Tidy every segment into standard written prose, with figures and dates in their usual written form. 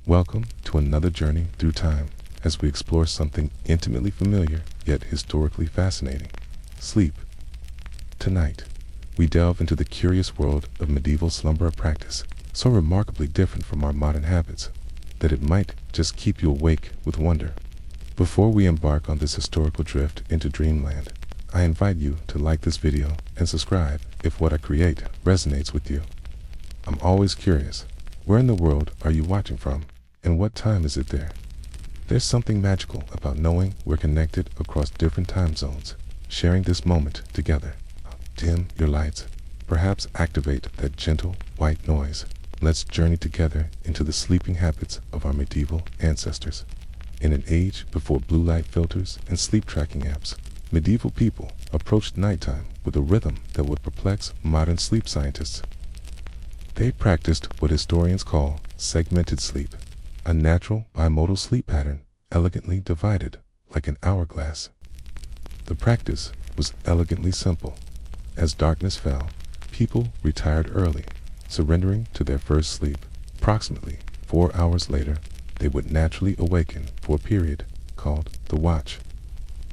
Welcome to another journey through time as we explore something intimately familiar yet historically fascinating: sleep. Tonight, we delve into the curious world of medieval slumber, a practice so remarkably different from our modern habits that it might just keep you awake with wonder. Before we embark on this historical drift into dreamland, I invite you to like this video and subscribe if what I create resonates with you. I'm always curious, where in the world are you watching from, and what time is it there? There's something magical about knowing we're connected across different time zones, sharing this moment together. Dim your lights, perhaps activate that gentle white noise. Let's journey together into the sleeping habits of our medieval ancestors. In an age before blue light filters and sleep tracking apps, medieval people approached nighttime with a rhythm that would perplex modern sleep scientists. They practiced what historians call segmented sleep, a natural bimodal sleep pattern elegantly divided like an hourglass. The practice was elegantly simple. As darkness fell, people retired early, surrendering to their first sleep. Approximately 4 hours later, they would naturally awaken for a period called the watch.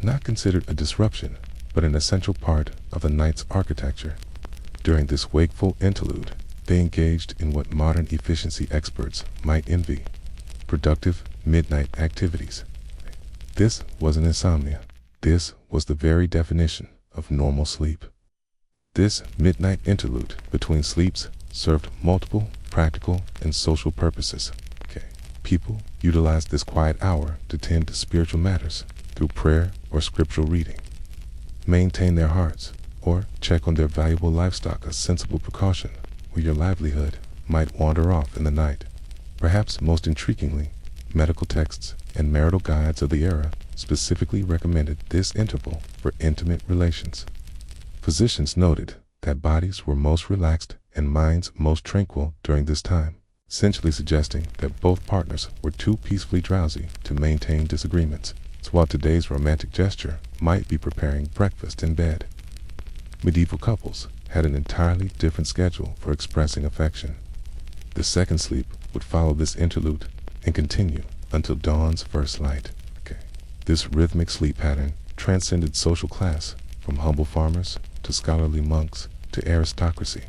Not considered a disruption, but an essential part of the night's architecture. During this wakeful interlude, they engaged in what modern efficiency experts might envy: productive midnight activities. This wasn't insomnia. This was the very definition of normal sleep. This midnight interlude between sleeps served multiple practical and social purposes. People utilized this quiet hour to tend to spiritual matters through prayer or scriptural reading, maintain their hearts, or check on their valuable livestock, a sensible precaution where your livelihood might wander off in the night. Perhaps most intriguingly, medical texts and marital guides of the era specifically recommended this interval for intimate relations. Physicians noted that bodies were most relaxed and minds most tranquil during this time, essentially suggesting that both partners were too peacefully drowsy to maintain disagreements. So while today's romantic gesture might be preparing breakfast in bed, medieval couples had an entirely different schedule for expressing affection. The second sleep would follow this interlude and continue until dawn's first light. This rhythmic sleep pattern transcended social class, from humble farmers to scholarly monks to aristocracy.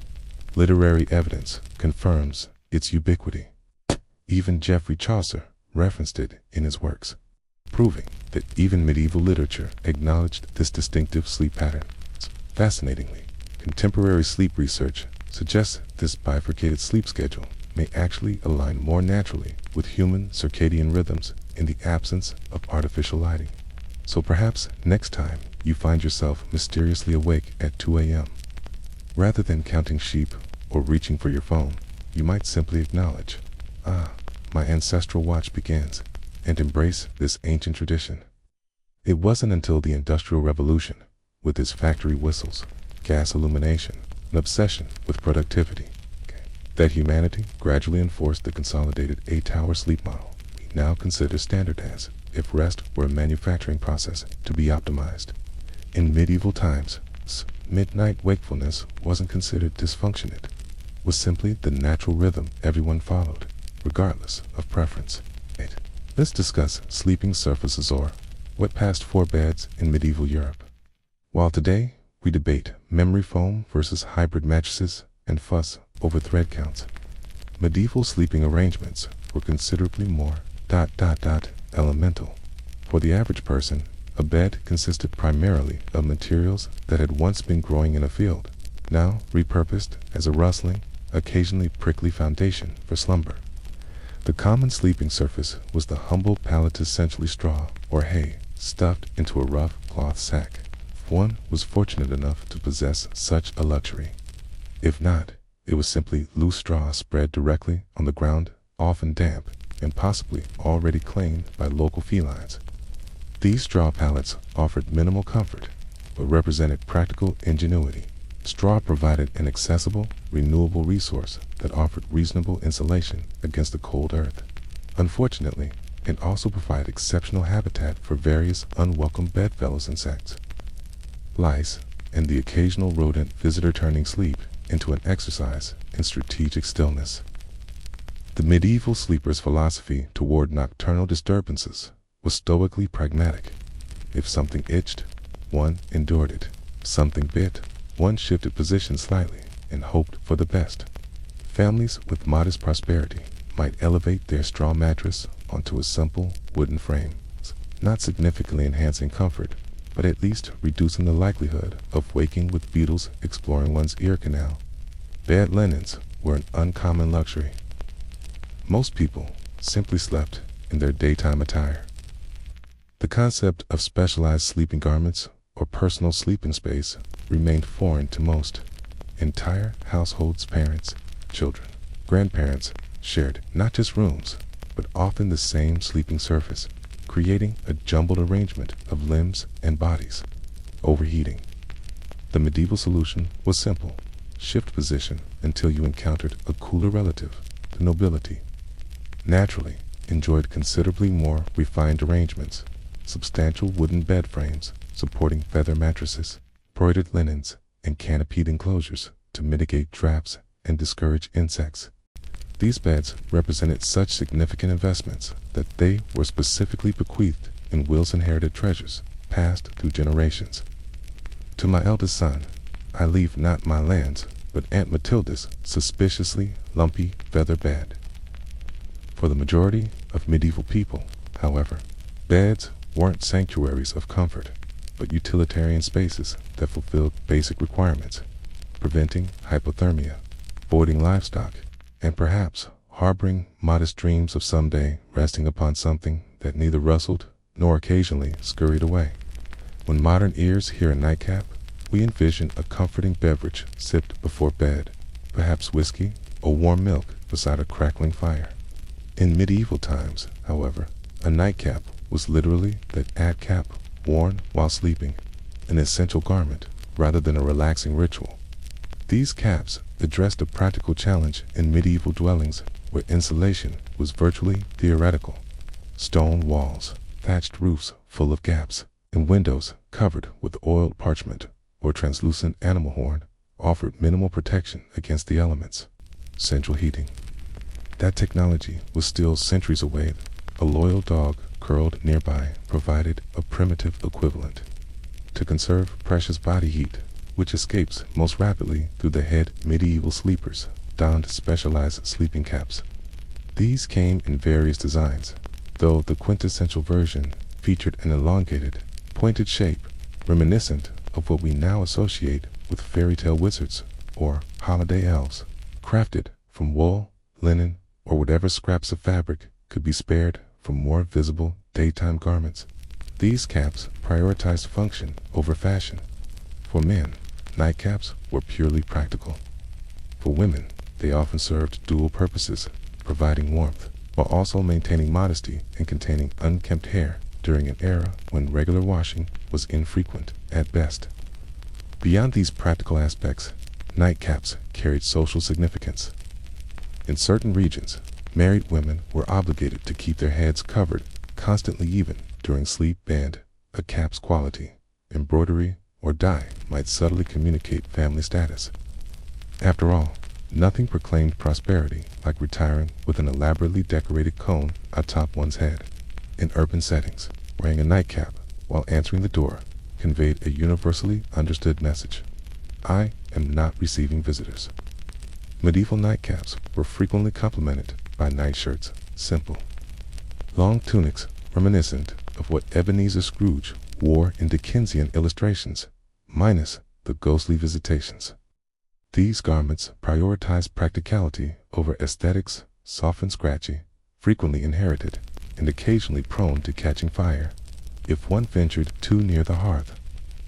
Literary evidence confirms its ubiquity. Even Geoffrey Chaucer referenced it in his works, proving that even medieval literature acknowledged this distinctive sleep pattern. Fascinatingly, contemporary sleep research suggests this bifurcated sleep schedule may actually align more naturally with human circadian rhythms in the absence of artificial lighting. So perhaps next time you find yourself mysteriously awake at 2 a.m., rather than counting sheep or reaching for your phone, you might simply acknowledge, my ancestral watch begins, and embrace this ancient tradition. It wasn't until the Industrial Revolution, with its factory whistles, gas illumination, and obsession with productivity, that humanity gradually enforced the consolidated 8-hour sleep model we now consider standard, as if rest were a manufacturing process to be optimized. In medieval times, midnight wakefulness wasn't considered dysfunctionate. Was simply the natural rhythm everyone followed, regardless of preference. Let's discuss sleeping surfaces, or what passed for beds in medieval Europe. While today we debate memory foam versus hybrid mattresses and fuss over thread counts, medieval sleeping arrangements were considerably more elemental. For the average person, a bed consisted primarily of materials that had once been growing in a field, now repurposed as a rustling, occasionally prickly foundation for slumber. The common sleeping surface was the humble pallet, essentially straw or hay, stuffed into a rough cloth sack, if one was fortunate enough to possess such a luxury. If not, it was simply loose straw spread directly on the ground, often damp and possibly already claimed by local felines. These straw pallets offered minimal comfort, but represented practical ingenuity. Straw provided an accessible, renewable resource that offered reasonable insulation against the cold earth. Unfortunately, it also provided exceptional habitat for various unwelcome bedfellows, insects, lice, and the occasional rodent visitor, turning sleep into an exercise in strategic stillness. The medieval sleeper's philosophy toward nocturnal disturbances was stoically pragmatic. If something itched, one endured it. Something bit, one shifted position slightly and hoped for the best. Families with modest prosperity might elevate their straw mattress onto a simple wooden frame, not significantly enhancing comfort, but at least reducing the likelihood of waking with beetles exploring one's ear canal. Bed linens were an uncommon luxury. Most people simply slept in their daytime attire. The concept of specialized sleeping garments or personal sleeping space remained foreign to most. Entire households, parents, children, grandparents shared not just rooms, but often the same sleeping surface, creating a jumbled arrangement of limbs and bodies. Overheating. The medieval solution was simple. Shift position until you encountered a cooler relative. The nobility naturally enjoyed considerably more refined arrangements, substantial wooden bed frames supporting feather mattresses, broidered linens, and canopied enclosures to mitigate drafts and discourage insects. These beds represented such significant investments that they were specifically bequeathed in wills inherited treasures passed through generations. To my eldest son, I leave not my lands, but Aunt Matilda's suspiciously lumpy feather bed. For the majority of medieval people, however, beds weren't sanctuaries of comfort, but utilitarian spaces that fulfilled basic requirements, preventing hypothermia, voiding livestock, and perhaps harboring modest dreams of someday resting upon something that neither rustled nor occasionally scurried away. When modern ears hear a nightcap, we envision a comforting beverage sipped before bed, perhaps whiskey or warm milk beside a crackling fire. In medieval times, however, a nightcap was literally that ad cap worn while sleeping, an essential garment rather than a relaxing ritual. These caps addressed a practical challenge in medieval dwellings where insulation was virtually theoretical. Stone walls, thatched roofs full of gaps, and windows covered with oiled parchment or translucent animal horn offered minimal protection against the elements. Central heating. That technology was still centuries away. A loyal dog curled nearby provided a primitive equivalent. To conserve precious body heat, which escapes most rapidly through the head, medieval sleepers donned specialized sleeping caps. These came in various designs, though the quintessential version featured an elongated, pointed shape reminiscent of what we now associate with fairy tale wizards or holiday elves, crafted from wool, linen, or whatever scraps of fabric could be spared from more visible daytime garments. These caps prioritized function over fashion. For men, nightcaps were purely practical. For women, they often served dual purposes, providing warmth, while also maintaining modesty and containing unkempt hair during an era when regular washing was infrequent at best. Beyond these practical aspects, nightcaps carried social significance. In certain regions, married women were obligated to keep their heads covered constantly even during sleep, and a cap's quality, embroidery, or dye might subtly communicate family status. After all, nothing proclaimed prosperity like retiring with an elaborately decorated cone atop one's head. In urban settings, wearing a nightcap while answering the door conveyed a universally understood message: I am not receiving visitors. Medieval nightcaps were frequently complemented by nightshirts, simple, long tunics reminiscent of what Ebenezer Scrooge wore in Dickensian illustrations, minus the ghostly visitations. These garments prioritized practicality over aesthetics, soft and scratchy, frequently inherited, and occasionally prone to catching fire if one ventured too near the hearth.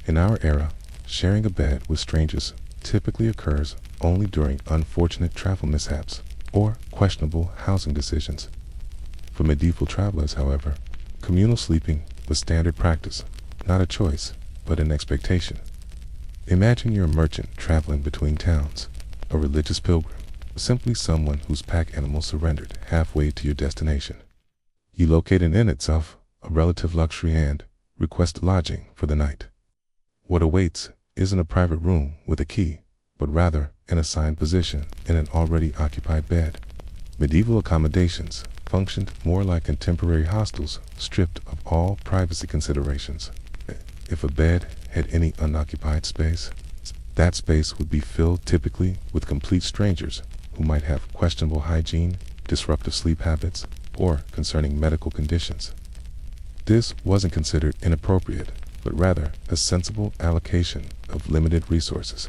In our era, sharing a bed with strangers typically occurs only during unfortunate travel mishaps or questionable housing decisions. For medieval travelers, however, communal sleeping was standard practice, not a choice, but an expectation. Imagine you're a merchant traveling between towns, a religious pilgrim, or simply someone whose pack animal surrendered halfway to your destination. You locate an inn itself, a relative luxury, and request lodging for the night. What awaits isn't a private room with a key, but rather an assigned position in an already occupied bed. Medieval accommodations functioned more like contemporary hostels, stripped of all privacy considerations. If a bed had any unoccupied space, that space would be filled typically with complete strangers who might have questionable hygiene, disruptive sleep habits, or concerning medical conditions. This wasn't considered inappropriate, but rather a sensible allocation of limited resources.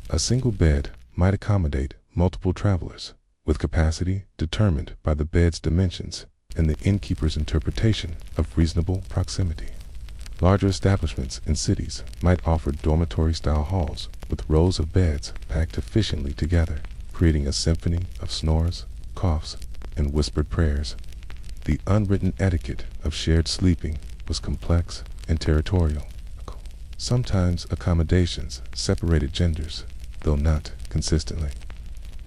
A single bed might accommodate multiple travelers, with capacity determined by the bed's dimensions and the innkeeper's interpretation of reasonable proximity. Larger establishments in cities might offer dormitory-style halls with rows of beds packed efficiently together, creating a symphony of snores, coughs, and whispered prayers. The unwritten etiquette of shared sleeping was complex and territorial. Sometimes accommodations separated genders, though not consistently.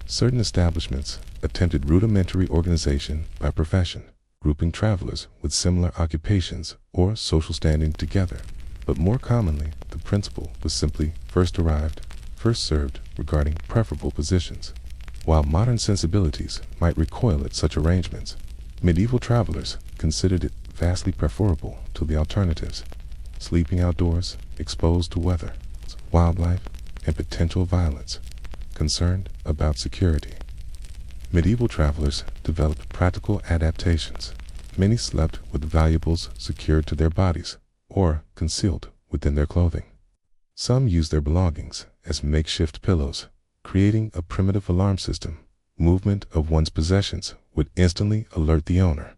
Certain establishments attempted rudimentary organization by profession, grouping travelers with similar occupations or social standing together, but more commonly the principle was simply first arrived, first served regarding preferable positions. While modern sensibilities might recoil at such arrangements, medieval travelers considered it vastly preferable to the alternatives: sleeping outdoors, exposed to weather, wildlife, and potential violence, concerned about security. Medieval travelers developed practical adaptations. Many slept with valuables secured to their bodies or concealed within their clothing. Some used their belongings as makeshift pillows, creating a primitive alarm system. Movement of one's possessions would instantly alert the owner.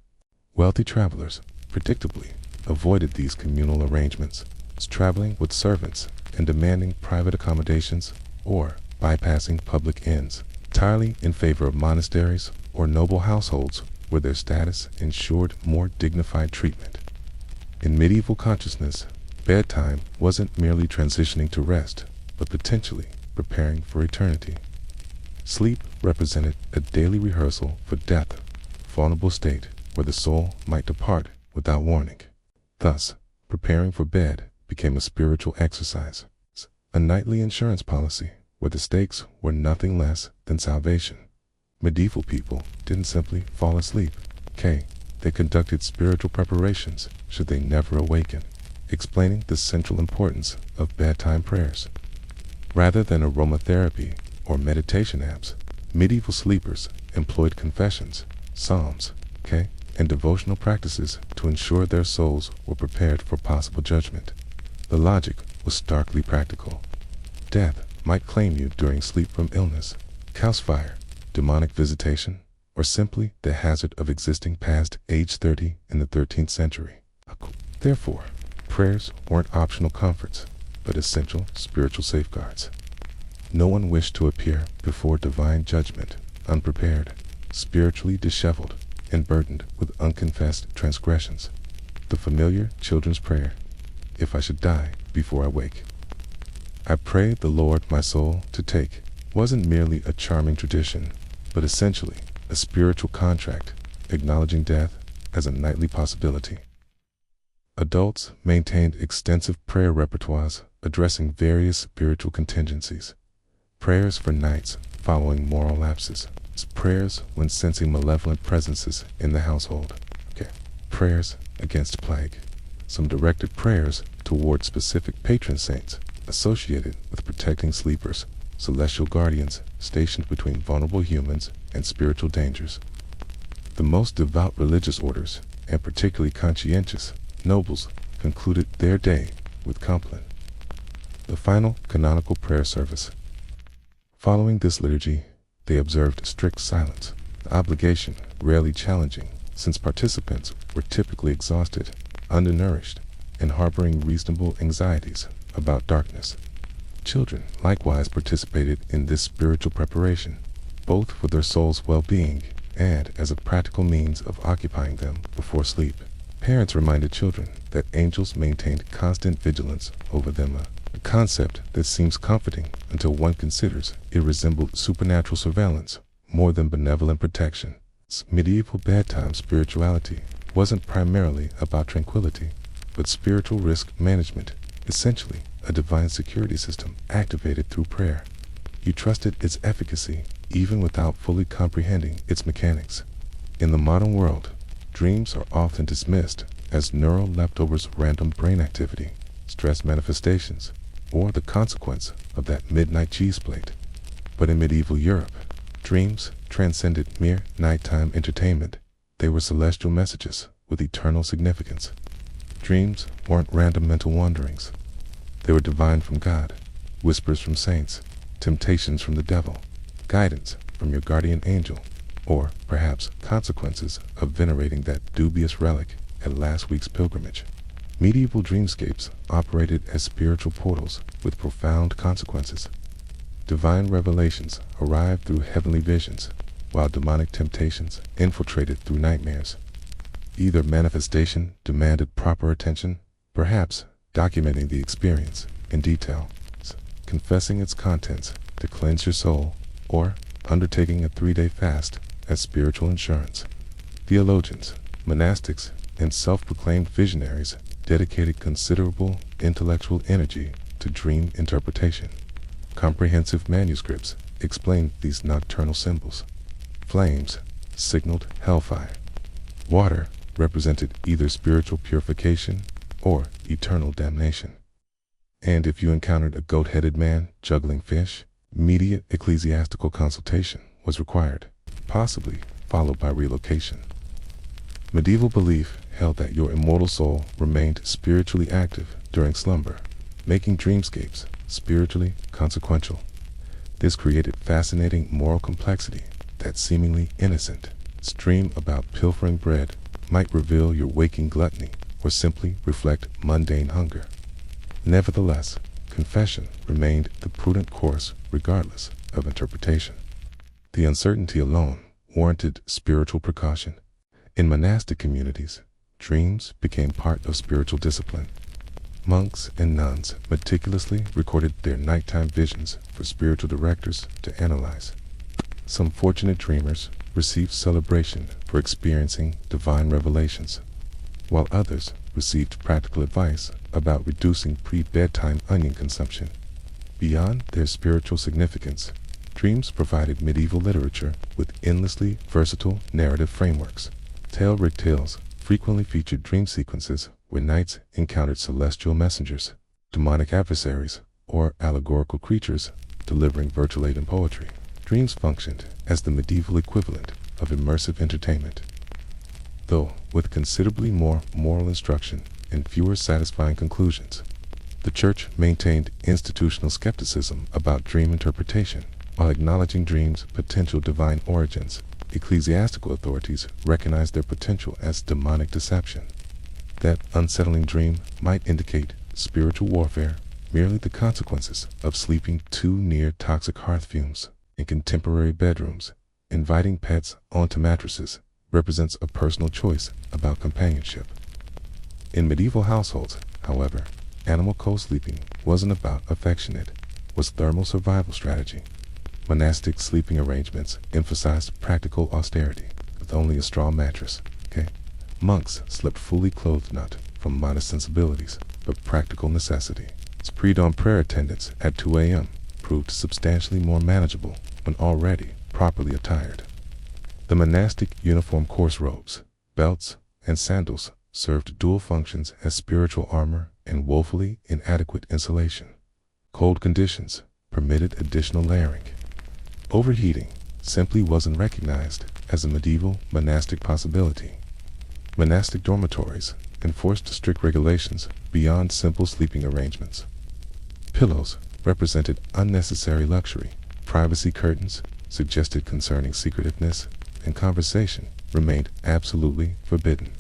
Wealthy travelers, predictably, avoided these communal arrangements, traveling with servants and demanding private accommodations or bypassing public inns, entirely in favor of monasteries or noble households where their status ensured more dignified treatment. In medieval consciousness, bedtime wasn't merely transitioning to rest, but potentially preparing for eternity. Sleep represented a daily rehearsal for death, a vulnerable state where the soul might depart without warning. Thus, preparing for bed became a spiritual exercise, a nightly insurance policy where the stakes were nothing less than salvation. Medieval people didn't simply fall asleep. They conducted spiritual preparations should they never awaken, explaining the central importance of bedtime prayers. Rather than aromatherapy or meditation apps, medieval sleepers employed confessions, psalms, and devotional practices to ensure their souls were prepared for possible judgment. The logic was starkly practical. Death might claim you during sleep from illness, house fire, demonic visitation, or simply the hazard of existing past age 30 in the 13th century. Therefore, prayers weren't optional comforts, but essential spiritual safeguards. No one wished to appear before divine judgment unprepared, spiritually disheveled, and burdened with unconfessed transgressions. The familiar children's prayer, "If I should die before I wake, I pray the Lord my soul to take," wasn't merely a charming tradition, but essentially a spiritual contract acknowledging death as a nightly possibility. Adults maintained extensive prayer repertoires addressing various spiritual contingencies. Prayers for nights following moral lapses, prayers when sensing malevolent presences in the household, prayers against plague, some directed prayers toward specific patron saints associated with protecting sleepers, celestial guardians stationed between vulnerable humans and spiritual dangers. The most devout religious orders, and particularly conscientious nobles, concluded their day with compline, the final canonical prayer service. Following this liturgy, they observed strict silence, the obligation rarely challenging, since participants were typically exhausted, undernourished, and harboring reasonable anxieties about darkness. Children likewise participated in this spiritual preparation, both for their soul's well-being and as a practical means of occupying them before sleep. Parents reminded children that angels maintained constant vigilance over them, a concept that seems comforting until one considers it resembled supernatural surveillance more than benevolent protection. Medieval bedtime spirituality wasn't primarily about tranquility, but spiritual risk management, essentially a divine security system activated through prayer. You trusted its efficacy even without fully comprehending its mechanics. In the modern world, dreams are often dismissed as neural leftovers of random brain activity, stress manifestations, or the consequence of that midnight cheese plate. But in medieval Europe, dreams transcended mere nighttime entertainment. They were celestial messages with eternal significance. Dreams weren't random mental wanderings. They were divine from God, whispers from saints, temptations from the devil, guidance from your guardian angel, or perhaps consequences of venerating that dubious relic at last week's pilgrimage. Medieval dreamscapes operated as spiritual portals with profound consequences. Divine revelations arrived through heavenly visions, while demonic temptations infiltrated through nightmares. Either manifestation demanded proper attention, perhaps documenting the experience in detail, confessing its contents to cleanse your soul, or undertaking a 3-day fast as spiritual insurance. Theologians, monastics, and self-proclaimed visionaries dedicated considerable intellectual energy to dream interpretation. Comprehensive manuscripts explained these nocturnal symbols. Flames signaled hellfire. Water represented either spiritual purification or eternal damnation. And if you encountered a goat-headed man juggling fish, immediate ecclesiastical consultation was required, possibly followed by relocation. Medieval belief held that your immortal soul remained spiritually active during slumber, making dreamscapes spiritually consequential. This created fascinating moral complexity that seemingly innocent dream about pilfering bread might reveal your waking gluttony or simply reflect mundane hunger. Nevertheless, confession remained the prudent course regardless of interpretation. The uncertainty alone warranted spiritual precaution. In monastic communities, dreams became part of spiritual discipline. Monks and nuns meticulously recorded their nighttime visions for spiritual directors to analyze. Some fortunate dreamers received celebration for experiencing divine revelations, while others received practical advice about reducing pre-bedtime onion consumption. Beyond their spiritual significance, dreams provided medieval literature with endlessly versatile narrative frameworks. Tale-rig tales frequently featured dream sequences where knights encountered celestial messengers, demonic adversaries, or allegorical creatures delivering virtual-laden poetry. Dreams functioned as the medieval equivalent of immersive entertainment, though with considerably more moral instruction and fewer satisfying conclusions. The Church maintained institutional skepticism about dream interpretation. While acknowledging dreams' potential divine origins, ecclesiastical authorities recognized their potential as demonic deception. That unsettling dream might indicate spiritual warfare, merely the consequences of sleeping too near toxic hearth fumes. In contemporary bedrooms, inviting pets onto mattresses represents a personal choice about companionship. In medieval households, however, animal co-sleeping wasn't about affection, it was thermal survival strategy. Monastic sleeping arrangements emphasized practical austerity, with only a straw mattress. Monks slept fully clothed not from modest sensibilities, but practical necessity. Pre-dawn prayer attendance at 2 a.m. proved substantially more manageable when already properly attired. The monastic uniform coarse robes, belts, and sandals served dual functions as spiritual armor and woefully inadequate insulation. Cold conditions permitted additional layering. Overheating simply wasn't recognized as a medieval monastic possibility. Monastic dormitories enforced strict regulations beyond simple sleeping arrangements. Pillows represented unnecessary luxury. Privacy curtains suggested concerning secretiveness, and conversation remained absolutely forbidden.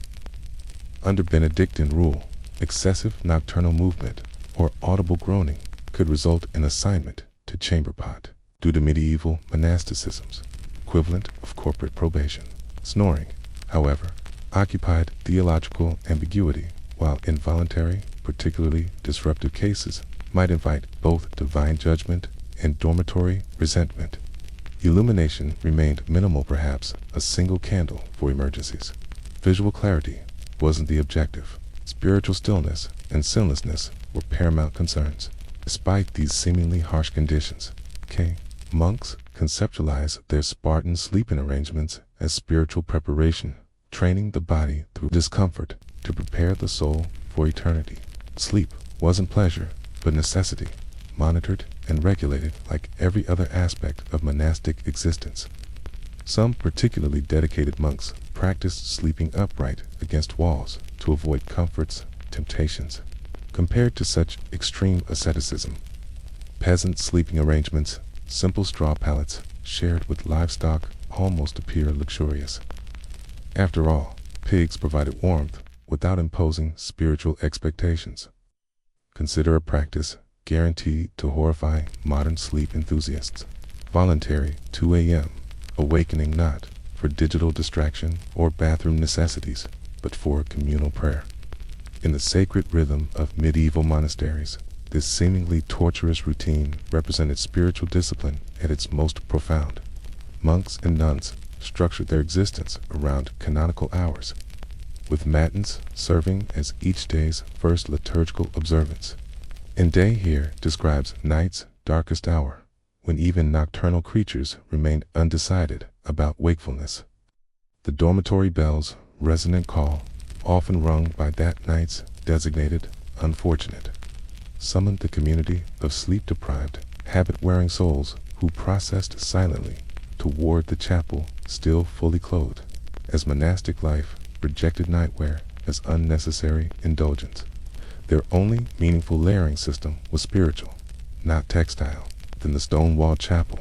Under Benedictine rule, excessive nocturnal movement or audible groaning could result in assignment to chamber pot due to medieval monasticism's equivalent of corporate probation. Snoring, however, occupied theological ambiguity, while involuntary, particularly disruptive cases might invite both divine judgment and dormitory resentment. Illumination remained minimal, perhaps a single candle for emergencies. Visual clarity wasn't the objective. Spiritual stillness and sinlessness were paramount concerns. Despite these seemingly harsh conditions, monks conceptualize their Spartan sleeping arrangements as spiritual preparation, training the body through discomfort to prepare the soul for eternity. Sleep wasn't pleasure, but necessity, monitored and regulated like every other aspect of monastic existence. Some particularly dedicated monks practiced sleeping upright against walls to avoid comfort's temptations. Compared to such extreme asceticism, peasant sleeping arrangements, simple straw pallets shared with livestock, almost appear luxurious. After all, pigs provided warmth without imposing spiritual expectations. Consider a practice guaranteed to horrify modern sleep enthusiasts. Voluntary 2 a.m. awakening, not for digital distraction or bathroom necessities, but for communal prayer. In the sacred rhythm of medieval monasteries, this seemingly torturous routine represented spiritual discipline at its most profound. Monks and nuns structured their existence around canonical hours, with matins serving as each day's first liturgical observance. And day here describes night's darkest hour, when even nocturnal creatures remained undecided about wakefulness. The dormitory bell's resonant call, often rung by that night's designated unfortunate, summoned the community of sleep-deprived, habit-wearing souls who processed silently toward the chapel still fully clothed, as monastic life rejected nightwear as unnecessary indulgence. Their only meaningful layering system was spiritual, not textile. Then the stone-walled chapel,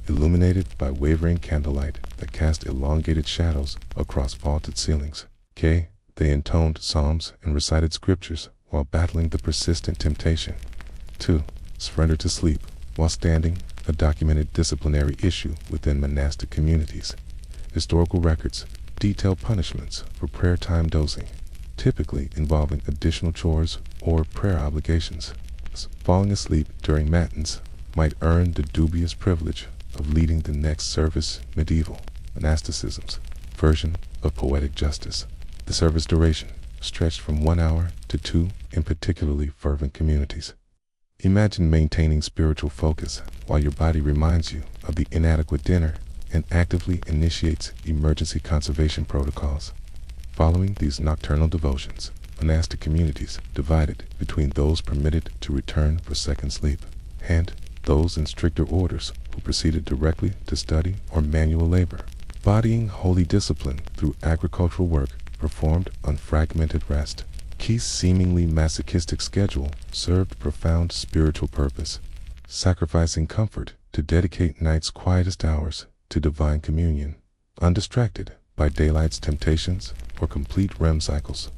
illuminated by wavering candlelight that cast elongated shadows across vaulted ceilings. They intoned psalms and recited scriptures while battling the persistent temptation to surrender to sleep while standing, a documented disciplinary issue within monastic communities. Historical records detail punishments for prayer time dozing, typically involving additional chores or prayer obligations. Falling asleep during matins might earn the dubious privilege of leading the next service. Medieval monasticism's version of poetic justice. The service duration stretched from 1 hour to 2 in particularly fervent communities. Imagine maintaining spiritual focus while your body reminds you of the inadequate dinner and actively initiates emergency conservation protocols. Following these nocturnal devotions, monastic communities divided between those permitted to return for second sleep and those in stricter orders who proceeded directly to study or manual labor, bodying holy discipline through agricultural work performed on fragmented rest. Keith's seemingly masochistic schedule served profound spiritual purpose, sacrificing comfort to dedicate night's quietest hours to divine communion, undistracted by daylight's temptations or complete REM cycles.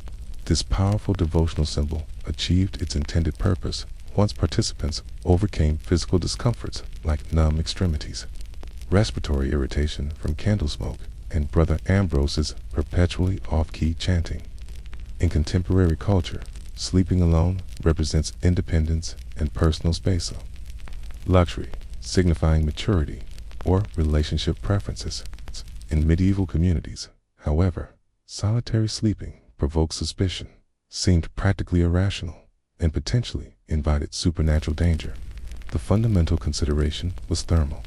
This powerful devotional symbol achieved its intended purpose once participants overcame physical discomforts like numb extremities, respiratory irritation from candle smoke, and Brother Ambrose's perpetually off-key chanting. In contemporary culture, sleeping alone represents independence and personal space, luxury, signifying maturity or relationship preferences. In medieval communities, however, solitary sleeping provoked suspicion, seemed practically irrational, and potentially invited supernatural danger. The fundamental consideration was thermal.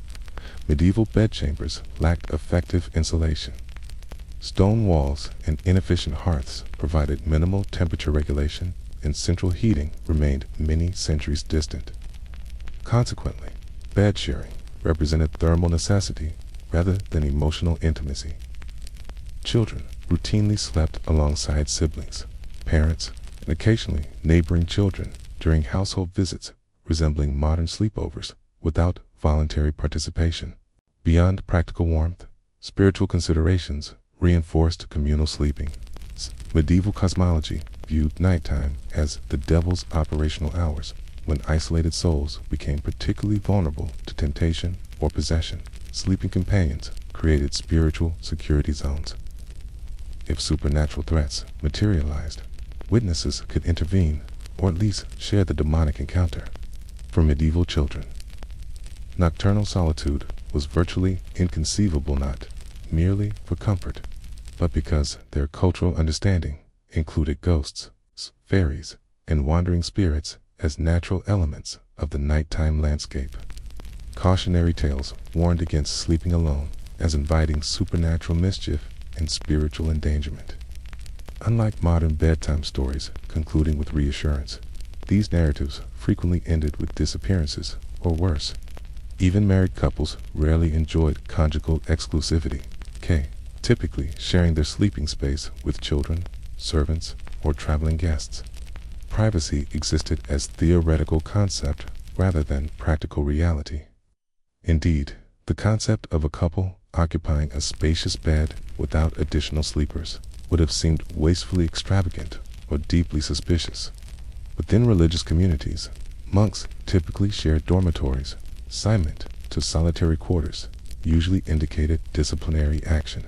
Medieval bedchambers lacked effective insulation. Stone walls and inefficient hearths provided minimal temperature regulation, and central heating remained many centuries distant. Consequently, bed sharing represented thermal necessity rather than emotional intimacy. Children routinely slept alongside siblings, parents, and occasionally neighboring children during household visits, resembling modern sleepovers without voluntary participation. Beyond practical warmth, spiritual considerations reinforced communal sleeping. Medieval cosmology viewed nighttime as the devil's operational hours, when isolated souls became particularly vulnerable to temptation or possession. Sleeping companions created spiritual security zones. If supernatural threats materialized, witnesses could intervene or at least share the demonic encounter. For medieval children, nocturnal solitude was virtually inconceivable, not merely for comfort, but because their cultural understanding included ghosts, fairies, and wandering spirits as natural elements of the nighttime landscape. Cautionary tales warned against sleeping alone, as inviting supernatural mischief and spiritual endangerment. Unlike modern bedtime stories concluding with reassurance, these narratives frequently ended with disappearances, or worse. Even married couples rarely enjoyed conjugal exclusivity, typically sharing their sleeping space with children, servants, or traveling guests. Privacy existed as theoretical concept rather than practical reality. Indeed, the concept of a couple occupying a spacious bed without additional sleepers would have seemed wastefully extravagant or deeply suspicious. Within religious communities, monks typically shared dormitories. Assignment to solitary quarters usually indicated disciplinary action.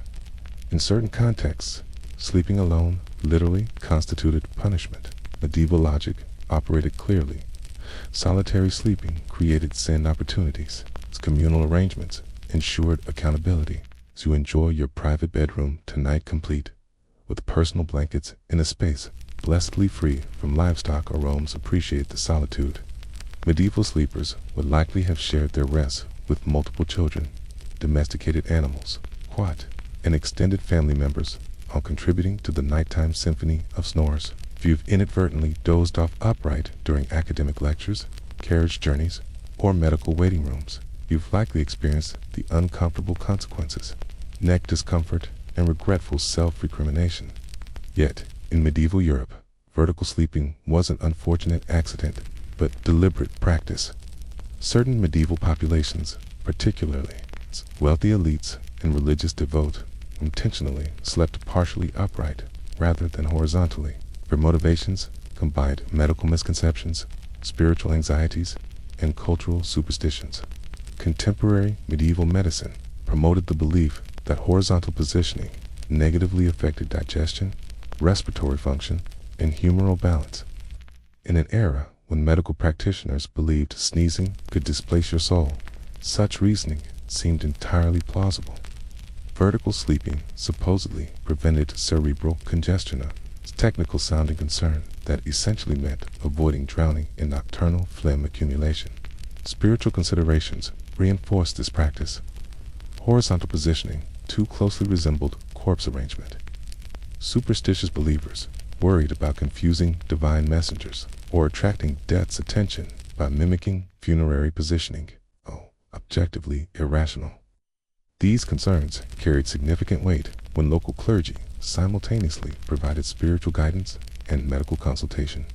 In certain contexts, sleeping alone literally constituted punishment. Medieval logic operated clearly. Solitary sleeping created sin opportunities. Communal arrangements ensured accountability. As you enjoy your private bedroom tonight complete with personal blankets in a space blessedly free from livestock or roams, appreciate the solitude. Medieval sleepers would likely have shared their rest with multiple children, domesticated animals, and extended family members, all contributing to the nighttime symphony of snores. If you've inadvertently dozed off upright during academic lectures, carriage journeys, or medical waiting rooms, you've likely experienced the uncomfortable consequences, neck discomfort, and regretful self-recrimination. Yet, in medieval Europe, vertical sleeping was an unfortunate accident, but deliberate practice. Certain medieval populations, particularly wealthy elites and religious devout, intentionally slept partially upright rather than horizontally. Their motivations combined medical misconceptions, spiritual anxieties, and cultural superstitions. Contemporary medieval medicine promoted the belief that horizontal positioning negatively affected digestion, respiratory function, and humoral balance. In an era when medical practitioners believed sneezing could displace your soul, such reasoning seemed entirely plausible. Vertical sleeping supposedly prevented cerebral congestion, a technical-sounding concern that essentially meant avoiding drowning in nocturnal phlegm accumulation. Spiritual considerations reinforced this practice. Horizontal positioning too closely resembled corpse arrangement. Superstitious believers worried about confusing divine messengers or attracting death's attention by mimicking funerary positioning, objectively irrational. These concerns carried significant weight when local clergy simultaneously provided spiritual guidance and medical consultation.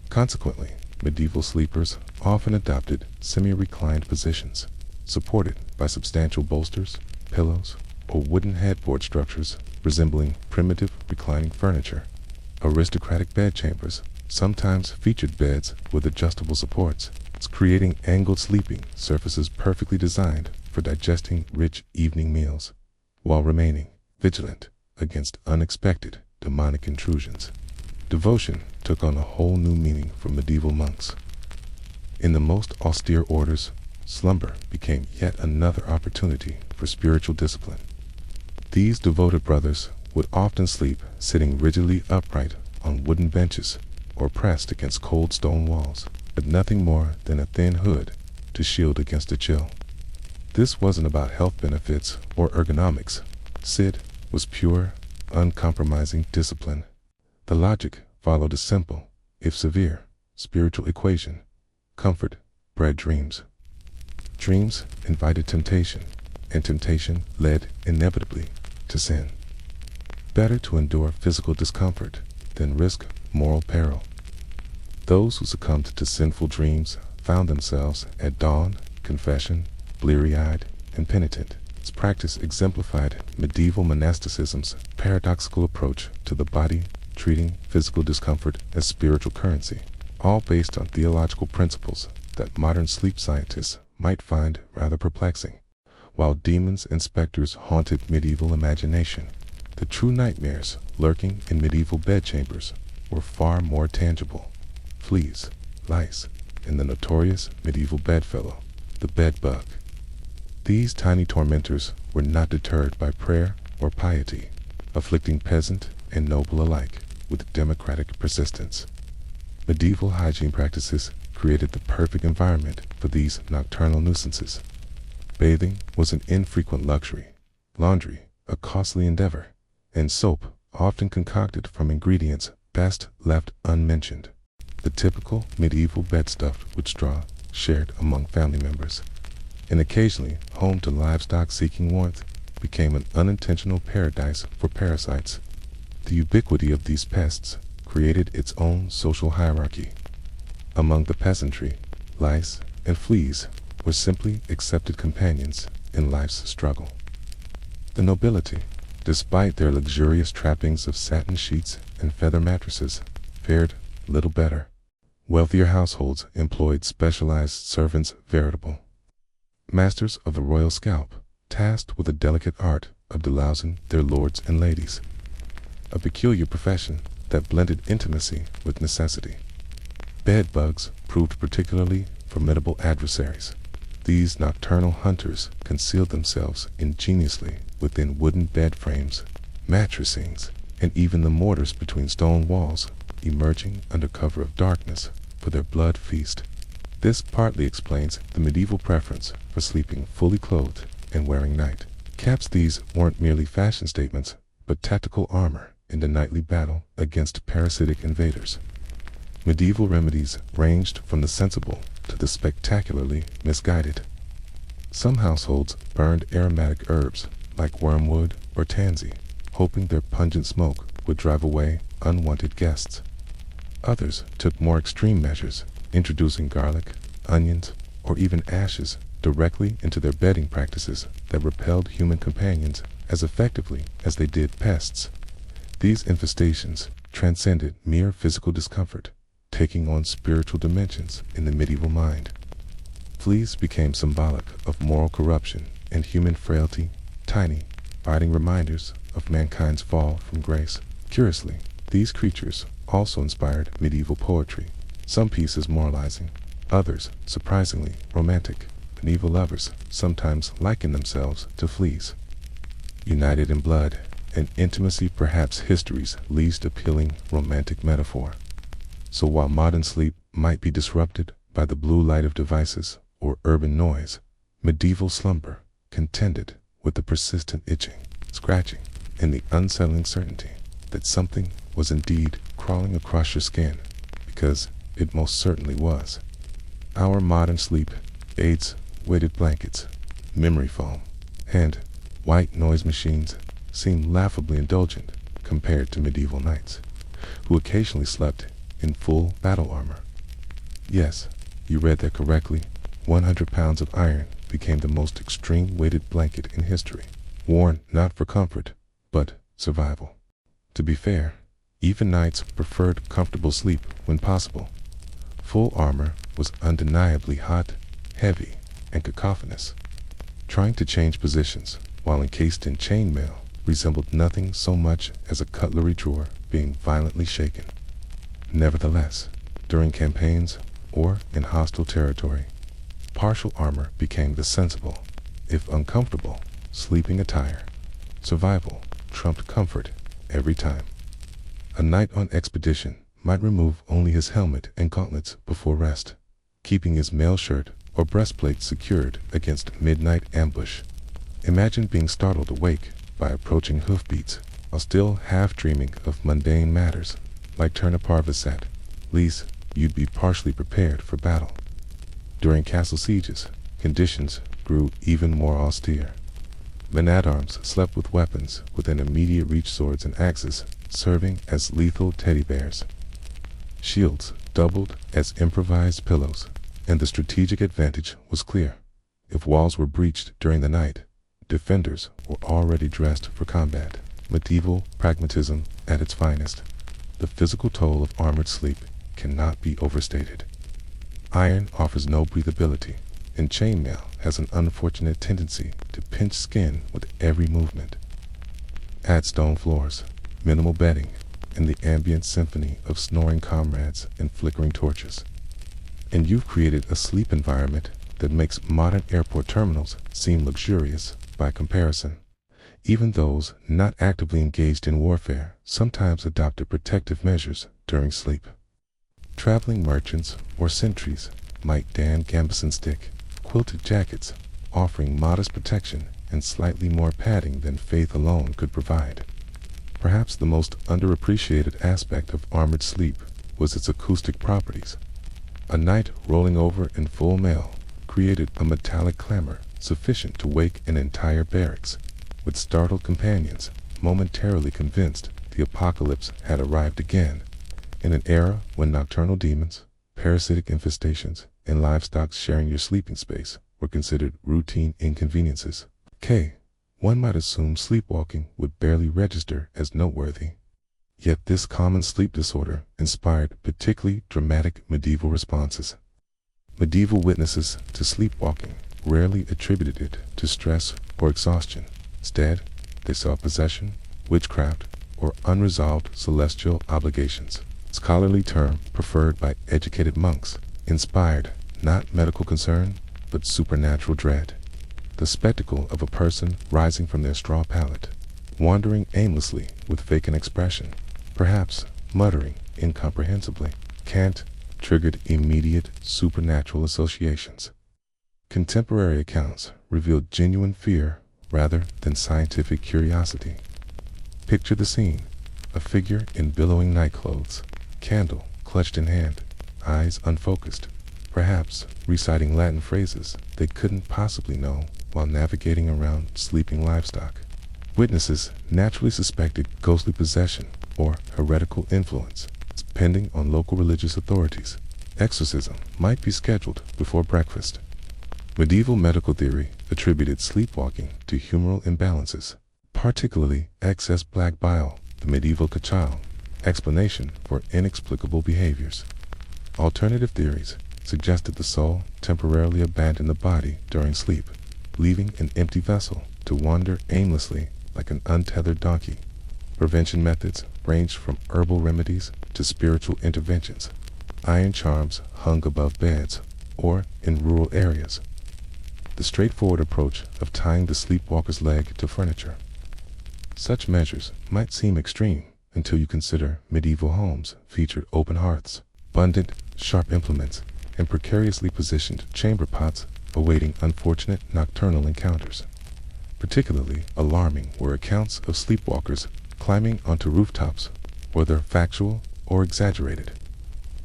Consequently, medieval sleepers often adopted semi-reclined positions, supported by substantial bolsters, pillows, or wooden headboard structures resembling primitive reclining furniture. Aristocratic bedchambers sometimes featured beds with adjustable supports, creating angled sleeping surfaces perfectly designed for digesting rich evening meals, while remaining vigilant against unexpected demonic intrusions. Devotion took on a whole new meaning for medieval monks. In the most austere orders, slumber became yet another opportunity for spiritual discipline. These devoted brothers would often sleep sitting rigidly upright on wooden benches or pressed against cold stone walls, with nothing more than a thin hood to shield against a chill. This wasn't about health benefits or ergonomics. It was pure, uncompromising discipline. The logic followed a simple, if severe, spiritual equation. Comfort bred dreams. Dreams invited temptation, and temptation led inevitably to sin. Better to endure physical discomfort than risk moral peril. Those who succumbed to sinful dreams found themselves at dawn, confession, bleary-eyed, and penitent. Its practice exemplified medieval monasticism's paradoxical approach to the body, treating physical discomfort as spiritual currency, all based on theological principles that modern sleep scientists might find rather perplexing. While demons and specters haunted medieval imagination, the true nightmares lurking in medieval bedchambers were far more tangible. Fleas, lice, and the notorious medieval bedfellow, the bedbug. These tiny tormentors were not deterred by prayer or piety, afflicting peasant and noble alike with democratic persistence. Medieval hygiene practices created the perfect environment for these nocturnal nuisances. Bathing was an infrequent luxury, laundry a costly endeavor, and soap often concocted from ingredients best left unmentioned. The typical medieval bed stuffed with straw, shared among family members, and occasionally home to livestock seeking warmth, became an unintentional paradise for parasites. The ubiquity of these pests created its own social hierarchy. Among the peasantry, lice and fleas were simply accepted companions in life's struggle. The nobility, despite their luxurious trappings of satin sheets and feather mattresses, fared little better. Wealthier households employed specialized servants, veritable masters of the royal scalp, tasked with the delicate art of delousing their lords and ladies, a peculiar profession that blended intimacy with necessity. Bed bugs proved particularly formidable adversaries. These nocturnal hunters concealed themselves ingeniously within wooden bed frames, mattressings, and even the mortars between stone walls, emerging under cover of darkness for their blood feast. This partly explains the medieval preference for sleeping fully clothed and wearing nightcaps. These weren't merely fashion statements, but tactical armor in the nightly battle against parasitic invaders. Medieval remedies ranged from the sensible to the spectacularly misguided. Some households burned aromatic herbs like wormwood or tansy, hoping their pungent smoke would drive away unwanted guests. Others took more extreme measures, introducing garlic, onions, or even ashes directly into their bedding practices that repelled human companions as effectively as they did pests. These infestations transcended mere physical discomfort, taking on spiritual dimensions in the medieval mind. Fleas became symbolic of moral corruption and human frailty, tiny, biting reminders of mankind's fall from grace. Curiously, these creatures also inspired medieval poetry, some pieces moralizing, others surprisingly romantic. Medieval lovers sometimes likened themselves to fleas, united in blood and intimacy, perhaps history's least appealing romantic metaphor. So while modern sleep might be disrupted by the blue light of devices or urban noise, medieval slumber contended with the persistent itching, scratching, and the unsettling certainty that something was indeed crawling across your skin, because it most certainly was. Our modern sleep aids, weighted blankets, memory foam, and white noise machines seem laughably indulgent compared to medieval knights, who occasionally slept in full battle armor. Yes, you read that correctly. 100 pounds of iron became the most extreme weighted blanket in history, worn not for comfort, but survival. To be fair, even knights preferred comfortable sleep when possible. Full armor was undeniably hot, heavy, and cacophonous. Trying to change positions while encased in chainmail resembled nothing so much as a cutlery drawer being violently shaken. Nevertheless, during campaigns or in hostile territory, partial armor became the sensible, if uncomfortable, sleeping attire. Survival trumped comfort every time. A knight on expedition might remove only his helmet and gauntlets before rest, keeping his mail shirt or breastplate secured against midnight ambush. Imagine being startled awake by approaching hoofbeats while still half dreaming of mundane matters like Turnip-Arvisat. At least you'd be partially prepared for battle. During castle sieges, conditions grew even more austere. Men-at-arms slept with weapons within immediate reach, swords and axes serving as lethal teddy bears. Shields doubled as improvised pillows, and the strategic advantage was clear. If walls were breached during the night, defenders were already dressed for combat. Medieval pragmatism at its finest. The physical toll of armored sleep cannot be overstated. Iron offers no breathability, and chainmail has an unfortunate tendency to pinch skin with every movement. Add stone floors, minimal bedding, and the ambient symphony of snoring comrades and flickering torches, and you've created a sleep environment that makes modern airport terminals seem luxurious by comparison. Even those not actively engaged in warfare sometimes adopted protective measures during sleep. Traveling merchants or sentries might dan gambeson stick, quilted jackets, offering modest protection and slightly more padding than faith alone could provide. Perhaps the most underappreciated aspect of armored sleep was its acoustic properties. A night rolling over in full mail created a metallic clamor sufficient to wake an entire barracks, with startled companions momentarily convinced the apocalypse had arrived again. In an era when nocturnal demons, parasitic infestations, and livestock sharing your sleeping space were considered routine inconveniences, one might assume sleepwalking would barely register as noteworthy. Yet this common sleep disorder inspired particularly dramatic medieval responses. Medieval witnesses to sleepwalking rarely attributed it to stress or exhaustion. Instead, they saw possession, witchcraft, or unresolved celestial obligations. Scholarly term preferred by educated monks, inspired not medical concern, but supernatural dread. The spectacle of a person rising from their straw pallet, wandering aimlessly with vacant expression, perhaps muttering incomprehensibly, triggered immediate supernatural associations. Contemporary accounts revealed genuine fear rather than scientific curiosity. Picture the scene: a figure in billowing nightclothes, candle clutched in hand, eyes unfocused, perhaps reciting Latin phrases they couldn't possibly know while navigating around sleeping livestock. Witnesses naturally suspected ghostly possession or heretical influence. Depending on local religious authorities, exorcism might be scheduled before breakfast. Medieval medical theory attributed sleepwalking to humoral imbalances, particularly excess black bile, the medieval cachal, explanation for inexplicable behaviors. Alternative theories suggested the soul temporarily abandoned the body during sleep, leaving an empty vessel to wander aimlessly like an untethered donkey. Prevention methods ranged from herbal remedies to spiritual interventions. Iron charms hung above beds or in rural areas. The straightforward approach of tying the sleepwalker's leg to furniture. Such measures might seem extreme until you consider medieval homes featured open hearths, abundant, sharp implements, and precariously positioned chamber pots awaiting unfortunate nocturnal encounters. Particularly alarming were accounts of sleepwalkers climbing onto rooftops, whether factual or exaggerated.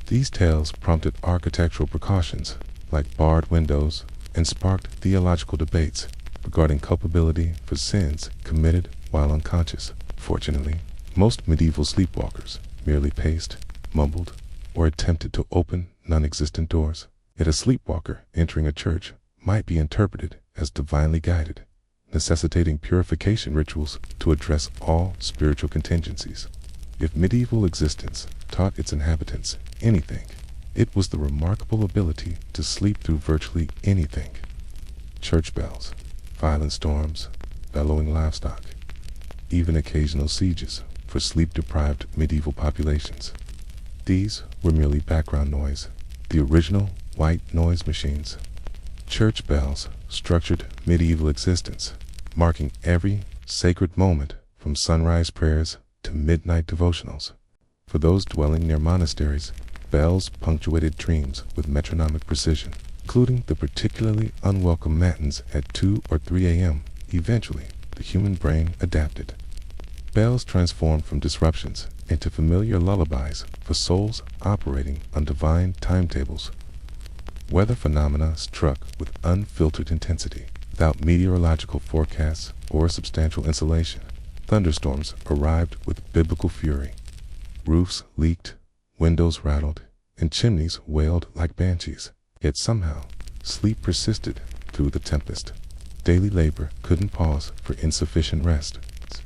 These tales prompted architectural precautions like barred windows and sparked theological debates regarding culpability for sins committed while unconscious. Fortunately, most medieval sleepwalkers merely paced, mumbled, or attempted to open non-existent doors. Yet a sleepwalker entering a church might be interpreted as divinely guided, necessitating purification rituals to address all spiritual contingencies. If medieval existence taught its inhabitants anything, it was the remarkable ability to sleep through virtually anything. Church bells, violent storms, bellowing livestock, even occasional sieges for sleep-deprived medieval populations. These were merely background noise, the original white noise machines. Church bells structured medieval existence, marking every sacred moment from sunrise prayers to midnight devotionals. For those dwelling near monasteries, bells punctuated dreams with metronomic precision, including the particularly unwelcome matins at 2 or 3 a.m. Eventually, the human brain adapted. Bells transformed from disruptions into familiar lullabies for souls operating on divine timetables. Weather phenomena struck with unfiltered intensity, without meteorological forecasts or substantial insulation. Thunderstorms arrived with biblical fury. Roofs leaked, windows rattled, and chimneys wailed like banshees. Yet somehow, sleep persisted through the tempest. Daily labor couldn't pause for insufficient rest.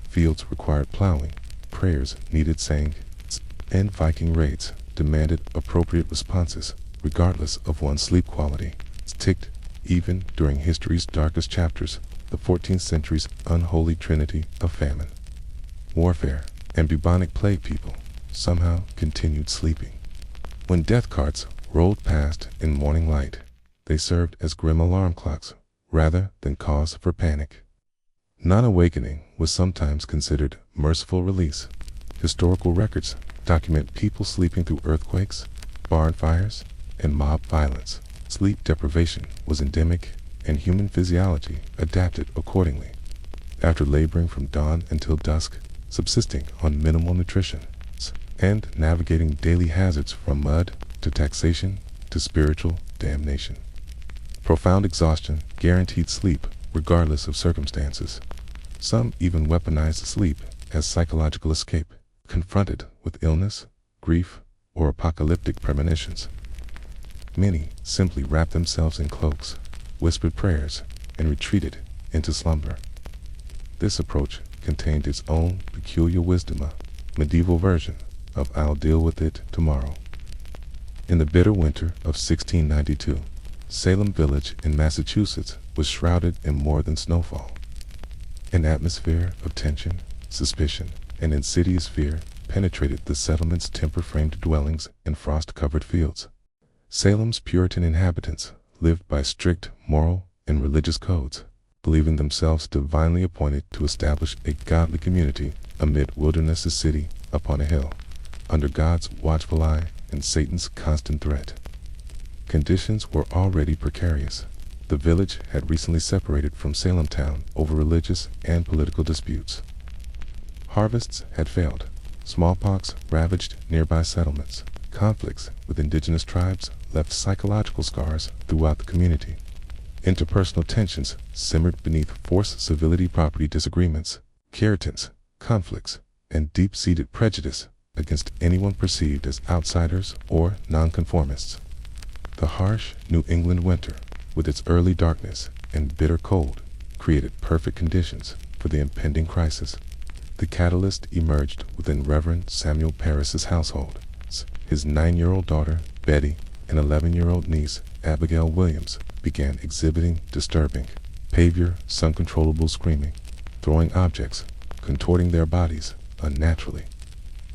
Fields required plowing, prayers needed saying, and Viking raids demanded appropriate responses, regardless of one's sleep quality. It ticked even during history's darkest chapters, the 14th century's unholy trinity of famine, warfare, and bubonic plague people somehow continued sleeping. When death carts rolled past in morning light, they served as grim alarm clocks rather than cause for panic. Non-awakening was sometimes considered merciful release. Historical records document people sleeping through earthquakes, barn fires, and mob violence. Sleep deprivation was endemic, and human physiology adapted accordingly. After laboring from dawn until dusk, subsisting on minimal nutrition, and navigating daily hazards from mud to taxation to spiritual damnation. Profound exhaustion guaranteed sleep regardless of circumstances. Some even weaponized sleep as psychological escape, confronted with illness, grief, or apocalyptic premonitions. Many simply wrapped themselves in cloaks, whispered prayers, and retreated into slumber. This approach contained its own peculiar wisdom, a medieval version of "I'll deal with it tomorrow." In the bitter winter of 1692, Salem Village in Massachusetts was shrouded in more than snowfall. An atmosphere of tension, suspicion, and insidious fear penetrated the settlement's timber-framed dwellings and frost-covered fields. Salem's Puritan inhabitants lived by strict moral and religious codes, believing themselves divinely appointed to establish a godly community amid wilderness's city upon a hill, under God's watchful eye and Satan's constant threat. Conditions were already precarious. The village had recently separated from Salem town over religious and political disputes. Harvests had failed. Smallpox ravaged nearby settlements. Conflicts with indigenous tribes left psychological scars throughout the community. Interpersonal tensions simmered beneath forced civility property disagreements, inheritance conflicts, and deep-seated prejudice against anyone perceived as outsiders or nonconformists. The harsh New England winter, with its early darkness and bitter cold, created perfect conditions for the impending crisis. The catalyst emerged within Reverend Samuel Parris's household. His 9-year-old daughter, Betty, and 11-year-old niece, Abigail Williams, began exhibiting disturbing behavior, uncontrollable screaming, throwing objects, contorting their bodies unnaturally,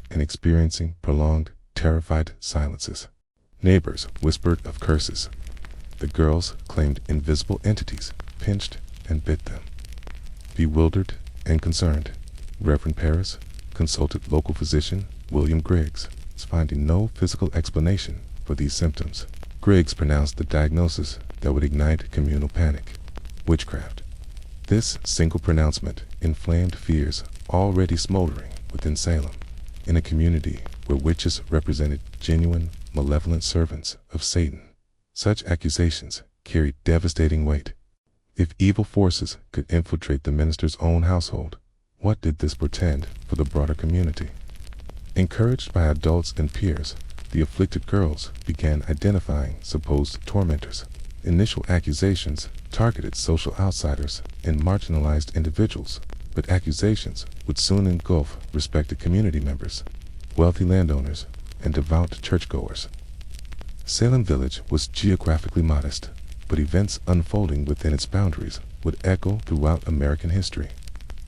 and experiencing prolonged, terrified silences. Neighbors whispered of curses. The girls claimed invisible entities pinched and bit them. Bewildered and concerned, Reverend Parris consulted local physician William Griggs, finding no physical explanation for these symptoms. Griggs pronounced the diagnosis that would ignite communal panic: witchcraft. This single pronouncement inflamed fears already smoldering within Salem, in a community where witches represented genuine, malevolent servants of Satan. Such accusations carried devastating weight. If evil forces could infiltrate the minister's own household, what did this portend for the broader community? Encouraged by adults and peers, the afflicted girls began identifying supposed tormentors. Initial accusations targeted social outsiders and marginalized individuals, but accusations would soon engulf respected community members, wealthy landowners, and devout churchgoers. Salem Village was geographically modest, but events unfolding within its boundaries would echo throughout American history.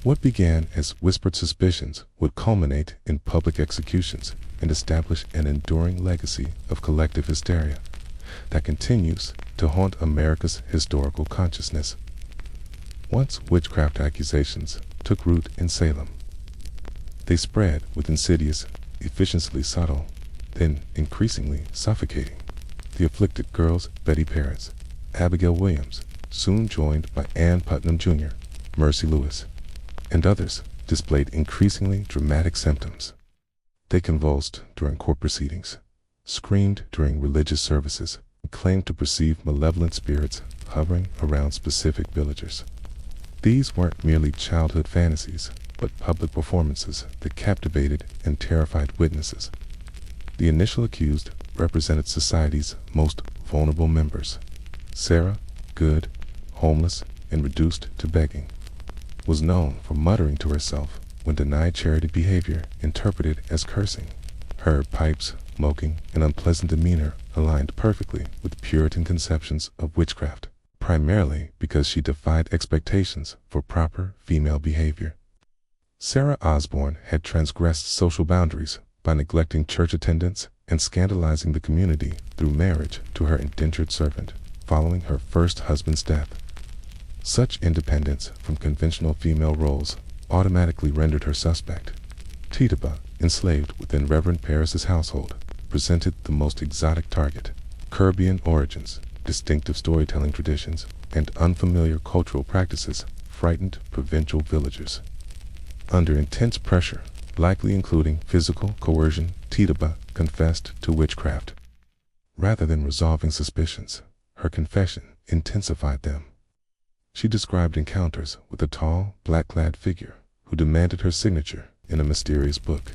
What began as whispered suspicions would culminate in public executions and establish an enduring legacy of collective hysteria that continues to haunt America's historical consciousness. Once witchcraft accusations took root in Salem, they spread with insidious, efficiently subtle, then increasingly suffocating. The afflicted girls, Betty Parris, Abigail Williams, soon joined by Ann Putnam Jr., Mercy Lewis, and others, displayed increasingly dramatic symptoms. They convulsed during court proceedings, screamed during religious services, and claimed to perceive malevolent spirits hovering around specific villagers. These weren't merely childhood fantasies, but public performances that captivated and terrified witnesses. The initial accused represented society's most vulnerable members. Sarah, good, homeless, and reduced to begging, was known for muttering to herself when denied charity behavior interpreted as cursing. Her pipes, smoking, and unpleasant demeanor aligned perfectly with Puritan conceptions of witchcraft, primarily because she defied expectations for proper female behavior. Sarah Osborne had transgressed social boundaries by neglecting church attendance and scandalizing the community through marriage to her indentured servant, following her first husband's death. Such independence from conventional female roles automatically rendered her suspect. Tituba, enslaved within Reverend Parris's household, presented the most exotic target. Caribbean origins, distinctive storytelling traditions, and unfamiliar cultural practices frightened provincial villagers. Under intense pressure, likely including physical coercion, Tituba confessed to witchcraft. Rather than resolving suspicions, her confession intensified them. She described encounters with a tall, black-clad figure who demanded her signature in a mysterious book.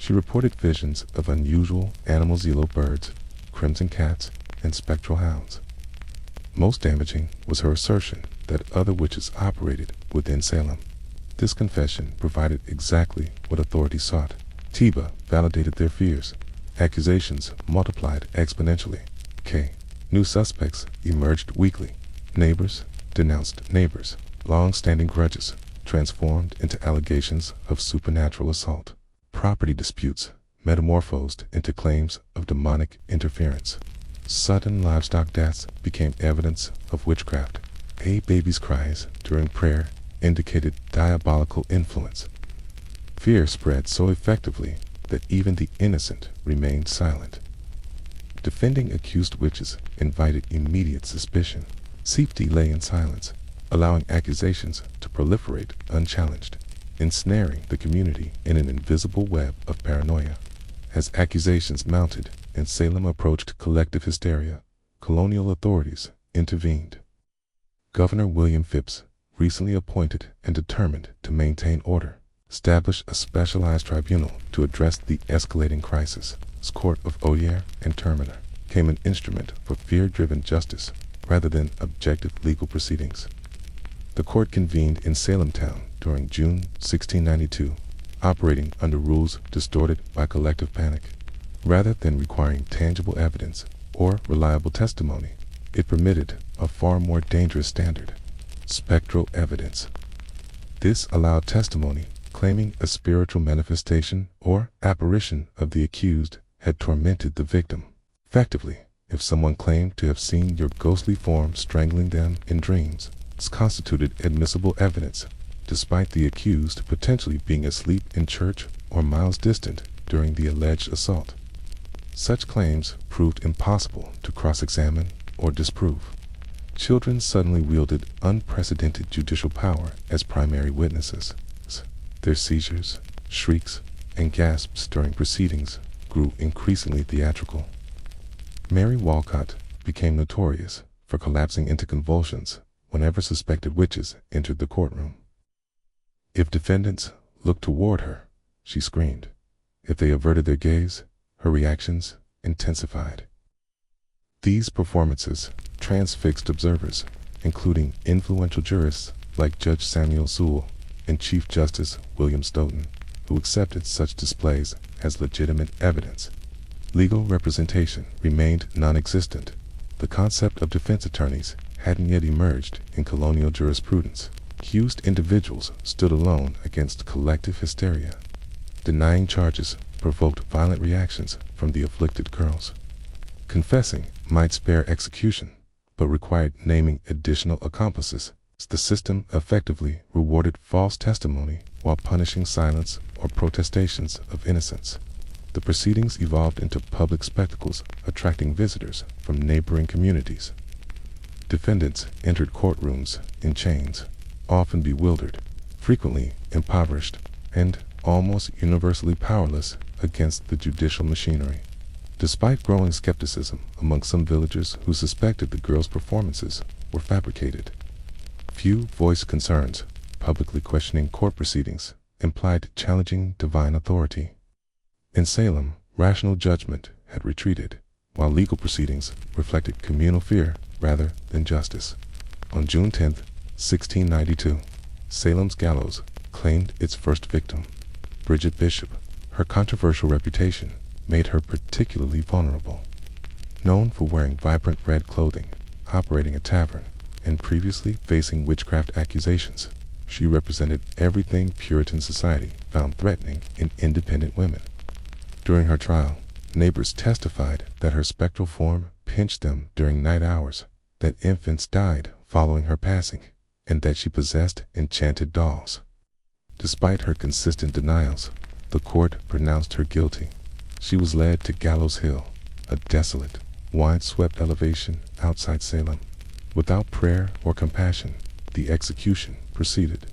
She reported visions of unusual animals, yellow birds, crimson cats, and spectral hounds. Most damaging was her assertion that other witches operated within Salem. This confession provided exactly what authorities sought. Tituba validated their fears. Accusations multiplied exponentially. New suspects emerged weekly. Neighbors denounced neighbors. Long-standing grudges transformed into allegations of supernatural assault. Property disputes metamorphosed into claims of demonic interference. Sudden livestock deaths became evidence of witchcraft. A baby's cries during prayer indicated diabolical influence. Fear spread so effectively that even the innocent remained silent. Defending accused witches invited immediate suspicion. Safety lay in silence, allowing accusations to proliferate unchallenged, ensnaring the community in an invisible web of paranoia. As accusations mounted and Salem approached collective hysteria, colonial authorities intervened. Governor William Phipps, recently appointed and determined to maintain order, established a specialized tribunal to address the escalating crisis. His court of Oyer and Terminer became an instrument for fear-driven justice rather than objective legal proceedings. The court convened in Salem town during June 1692, operating under rules distorted by collective panic. Rather than requiring tangible evidence or reliable testimony, it permitted a far more dangerous standard: spectral evidence. This allowed testimony claiming a spiritual manifestation or apparition of the accused had tormented the victim. Effectively, if someone claimed to have seen your ghostly form strangling them in dreams, this constituted admissible evidence, despite the accused potentially being asleep in church or miles distant during the alleged assault. Such claims proved impossible to cross-examine or disprove. Children suddenly wielded unprecedented judicial power as primary witnesses. Their seizures, shrieks, and gasps during proceedings grew increasingly theatrical. Mary Walcott became notorious for collapsing into convulsions whenever suspected witches entered the courtroom. If defendants looked toward her, she screamed. If they averted their gaze, her reactions intensified. These performances transfixed observers, including influential jurists like Judge Samuel Sewell and Chief Justice William Stoughton, who accepted such displays as legitimate evidence. Legal representation remained non-existent. The concept of defense attorneys hadn't yet emerged in colonial jurisprudence. Accused individuals stood alone against collective hysteria. Denying charges provoked violent reactions from the afflicted girls. Confessing might spare execution, but required naming additional accomplices. The system effectively rewarded false testimony while punishing silence or protestations of innocence. The proceedings evolved into public spectacles, attracting visitors from neighboring communities. Defendants entered courtrooms in chains, often bewildered, frequently impoverished, and almost universally powerless against the judicial machinery. Despite growing skepticism among some villagers who suspected the girls' performances were fabricated, few voiced concerns. Publicly questioning court proceedings implied challenging divine authority. In Salem, rational judgment had retreated, while legal proceedings reflected communal fear rather than justice. On June 10, 1692, Salem's gallows claimed its first victim, Bridget Bishop. Her controversial reputation made her particularly vulnerable. Known for wearing vibrant red clothing, operating a tavern, and previously facing witchcraft accusations, she represented everything Puritan society found threatening in independent women. During her trial, neighbors testified that her spectral form pinched them during night hours, that infants died following her passing, and that she possessed enchanted dolls. Despite her consistent denials, the court pronounced her guilty. She was led to Gallows Hill, a desolate, wide-swept elevation outside Salem. Without prayer or compassion, the execution proceeded.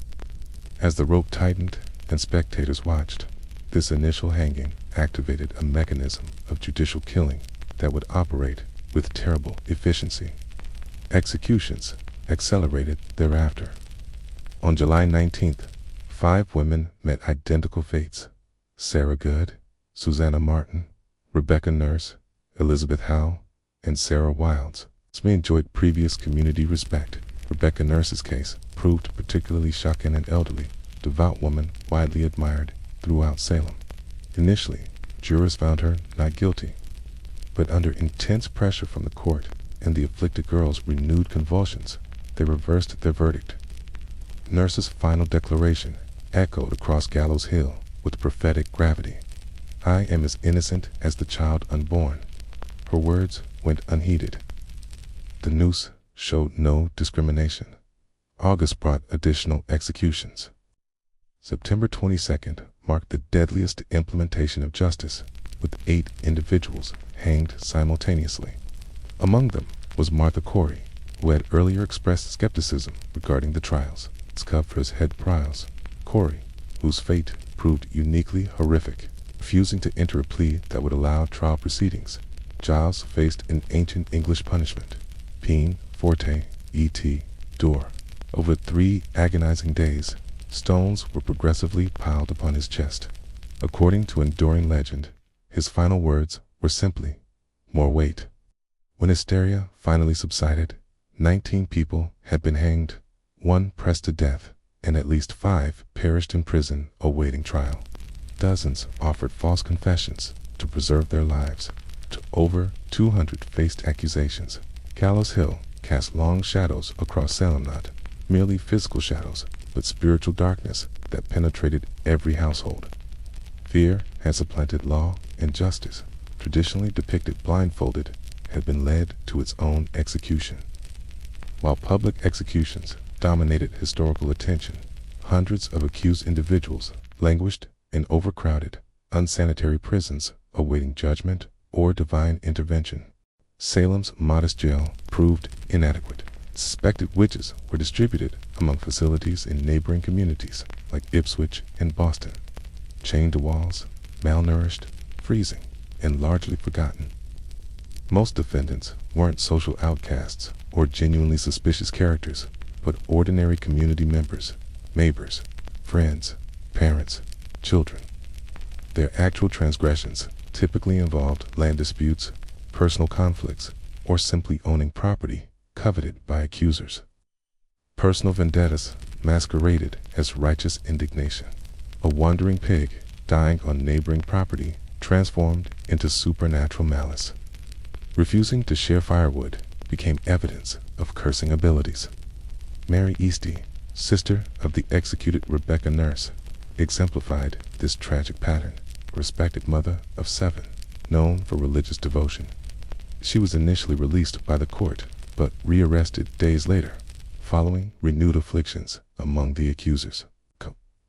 As the rope tightened and spectators watched, this initial hanging activated a mechanism of judicial killing that would operate with terrible efficiency. Executions accelerated thereafter. On July 19th, 5 women met identical fates: Sarah Good, Susanna Martin, Rebecca Nurse, Elizabeth Howe, and Sarah Wilds. Smee enjoyed previous community respect. Rebecca Nurse's case proved particularly shocking. An elderly, devout woman widely admired throughout Salem. Initially, jurors found her not guilty, but under intense pressure from the court and the afflicted girl's renewed convulsions, they reversed their verdict. Nurse's final declaration echoed across Gallows Hill with prophetic gravity. "I am as innocent as the child unborn." Her words went unheeded. The noose showed no discrimination. August brought additional executions. September 22nd marked the deadliest implementation of justice, with 8 individuals hanged simultaneously. Among them was Martha Corey, who had earlier expressed skepticism regarding the trials. Scuffers head Priles. Corey, whose fate proved uniquely horrific, refusing to enter a plea that would allow trial proceedings. Giles faced an ancient English punishment: Peen, Forte, et. Dure. Over 3 agonizing days, stones were progressively piled upon his chest. According to enduring legend, his final words were simply, "More weight." When hysteria finally subsided, 19 people had been hanged, 1 pressed to death, and at least 5 perished in prison awaiting trial. Dozens offered false confessions to preserve their lives. To over 200 faced accusations. Gallows Hill cast long shadows across Salem, not merely physical shadows, but spiritual darkness that penetrated every household. Fear had supplanted law, and justice, traditionally depicted blindfolded, had been led to its own execution. While public executions dominated historical attention, hundreds of accused individuals languished in overcrowded, unsanitary prisons awaiting judgment or divine intervention. Salem's modest jail proved inadequate. Suspected witches were distributed among facilities in neighboring communities like Ipswich and Boston, chained to walls, malnourished, freezing, and largely forgotten. Most defendants weren't social outcasts or genuinely suspicious characters, but ordinary community members, neighbors, friends, parents, children. Their actual transgressions typically involved land disputes, personal conflicts, or simply owning property coveted by accusers. Personal vendettas masqueraded as righteous indignation. A wandering pig dying on neighboring property transformed into supernatural malice. Refusing to share firewood became evidence of cursing abilities. Mary Eastie, sister of the executed Rebecca Nurse, exemplified this tragic pattern. A respected mother of 7, known for religious devotion. She was initially released by the court, but rearrested days later, following renewed afflictions among the accusers.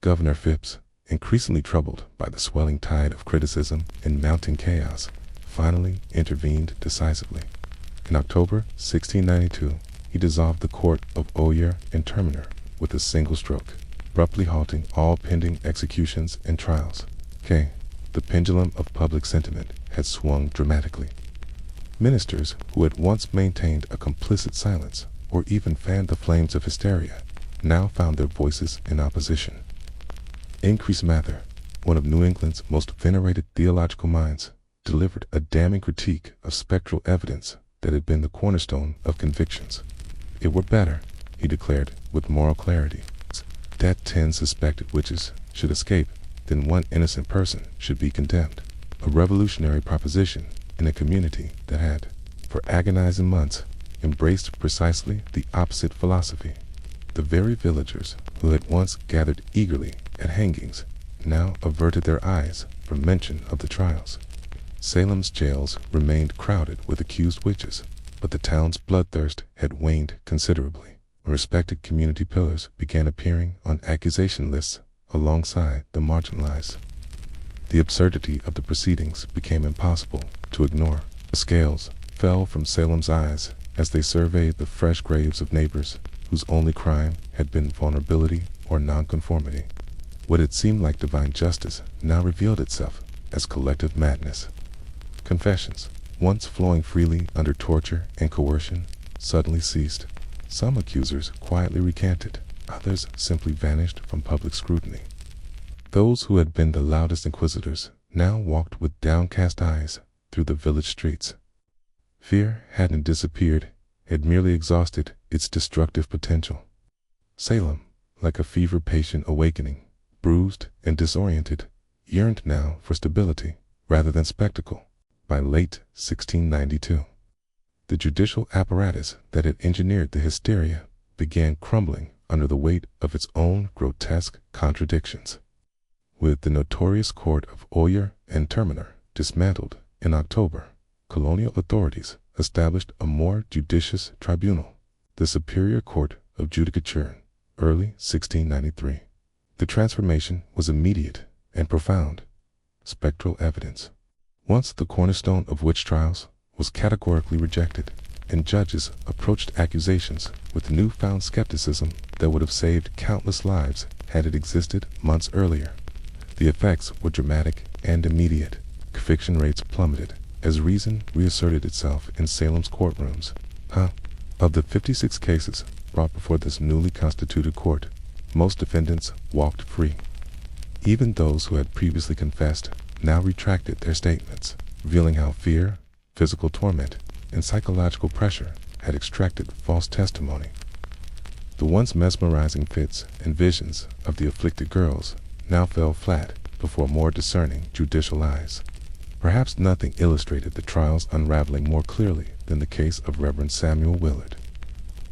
Governor Phipps, increasingly troubled by the swelling tide of criticism and mounting chaos, finally intervened decisively. In October 1692, he dissolved the court of Oyer and Terminer with a single stroke, abruptly halting all pending executions and trials. The pendulum of public sentiment had swung dramatically. Ministers who had once maintained a complicit silence or even fanned the flames of hysteria now found their voices in opposition. Increase Mather, one of New England's most venerated theological minds, delivered a damning critique of spectral evidence that had been the cornerstone of convictions. "It were better," he declared with moral clarity, "that 10 suspected witches should escape than 1 innocent person should be condemned." A revolutionary proposition in a community that had, for agonizing months, embraced precisely the opposite philosophy. The very villagers who had once gathered eagerly at hangings now averted their eyes from mention of the trials. Salem's jails remained crowded with accused witches, but the town's bloodthirst had waned considerably. Respected community pillars began appearing on accusation lists alongside the marginalized. The absurdity of the proceedings became impossible to ignore. The scales fell from Salem's eyes as they surveyed the fresh graves of neighbors whose only crime had been vulnerability or nonconformity. What had seemed like divine justice now revealed itself as collective madness. Confessions, once flowing freely under torture and coercion, suddenly ceased. Some accusers quietly recanted, others simply vanished from public scrutiny. Those who had been the loudest inquisitors now walked with downcast eyes through the village streets. Fear hadn't disappeared, it merely exhausted its destructive potential. Salem, like a fever-patient awakening, bruised and disoriented, yearned now for stability rather than spectacle. By late 1692, the judicial apparatus that had engineered the hysteria began crumbling under the weight of its own grotesque contradictions. With the notorious court of Oyer and Terminer dismantled in October, colonial authorities established a more judicious tribunal, the Superior Court of Judicature, early 1693. The transformation was immediate and profound. Spectral evidence, once the cornerstone of witch trials, was categorically rejected, and judges approached accusations with newfound skepticism that would have saved countless lives had it existed months earlier. The effects were dramatic and immediate. Conviction rates plummeted as reason reasserted itself in Salem's courtrooms. Of the 56 cases brought before this newly constituted court, most defendants walked free. Even those who had previously confessed now retracted their statements, revealing how fear, physical torment, and psychological pressure had extracted false testimony. The once mesmerizing fits and visions of the afflicted girls now fell flat before more discerning judicial eyes. Perhaps nothing illustrated the trial's unraveling more clearly than the case of Reverend Samuel Willard.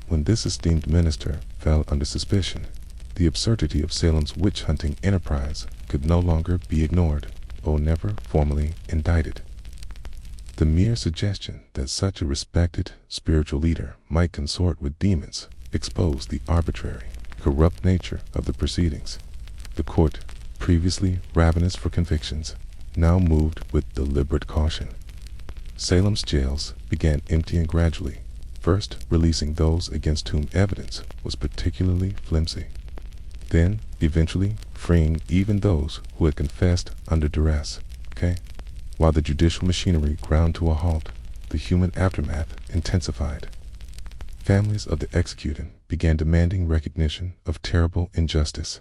When this esteemed minister fell under suspicion, the absurdity of Salem's witch-hunting enterprise could no longer be ignored, though never formally indicted. The mere suggestion that such a respected spiritual leader might consort with demons exposed the arbitrary, corrupt nature of the proceedings. The court, previously ravenous for convictions, now moved with deliberate caution. Salem's jails began emptying gradually, first releasing those against whom evidence was particularly flimsy, then eventually freeing even those who had confessed under duress. While the judicial machinery ground to a halt, the human aftermath intensified. Families of the executed began demanding recognition of terrible injustice.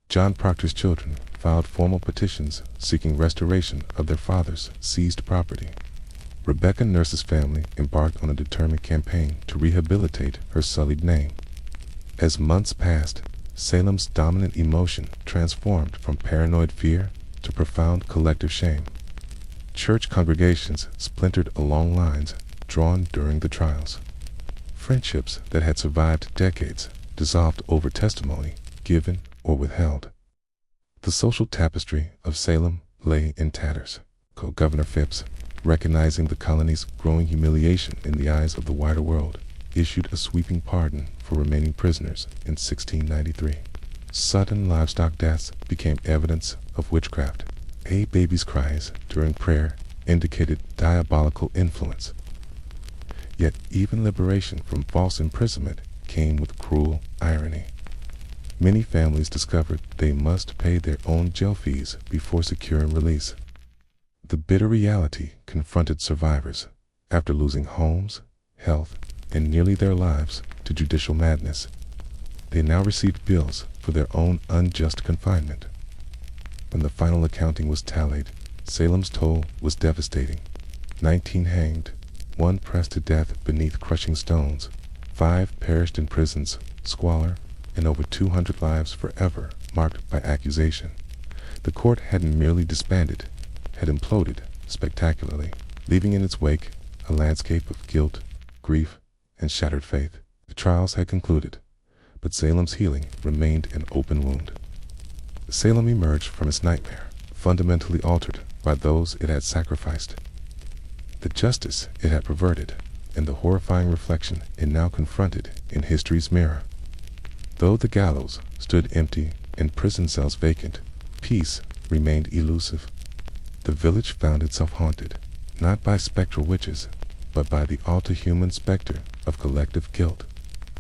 John Proctor's children filed formal petitions seeking restoration of their father's seized property. Rebecca Nurse's family embarked on a determined campaign to rehabilitate her sullied name. As months passed, Salem's dominant emotion transformed from paranoid fear to profound collective shame. Church congregations splintered along lines drawn during the trials. Friendships that had survived decades dissolved over testimony given or withheld. The social tapestry of Salem lay in tatters. Governor Phipps, recognizing the colony's growing humiliation in the eyes of the wider world, issued a sweeping pardon for remaining prisoners in 1693. Sudden livestock deaths became evidence of witchcraft. A baby's cries during prayer indicated diabolical influence. Yet even liberation from false imprisonment came with cruel irony. Many families discovered they must pay their own jail fees before securing release. The bitter reality confronted survivors after losing homes, health, and nearly their lives to judicial madness. They now received bills for their own unjust confinement. When the final accounting was tallied, Salem's toll was devastating. 19 hanged, 1 pressed to death beneath crushing stones, 5 perished in prisons, squalor, and over 200 lives forever marked by accusation. The court hadn't merely disbanded, had imploded spectacularly, leaving in its wake a landscape of guilt, grief, and shattered faith. The trials had concluded, but Salem's healing remained an open wound. Salem emerged from its nightmare, fundamentally altered by those it had sacrificed, the justice it had perverted, and the horrifying reflection it now confronted in history's mirror. Though the gallows stood empty and prison cells vacant, peace remained elusive. The village found itself haunted, not by spectral witches, but by the all-too-human specter of collective guilt.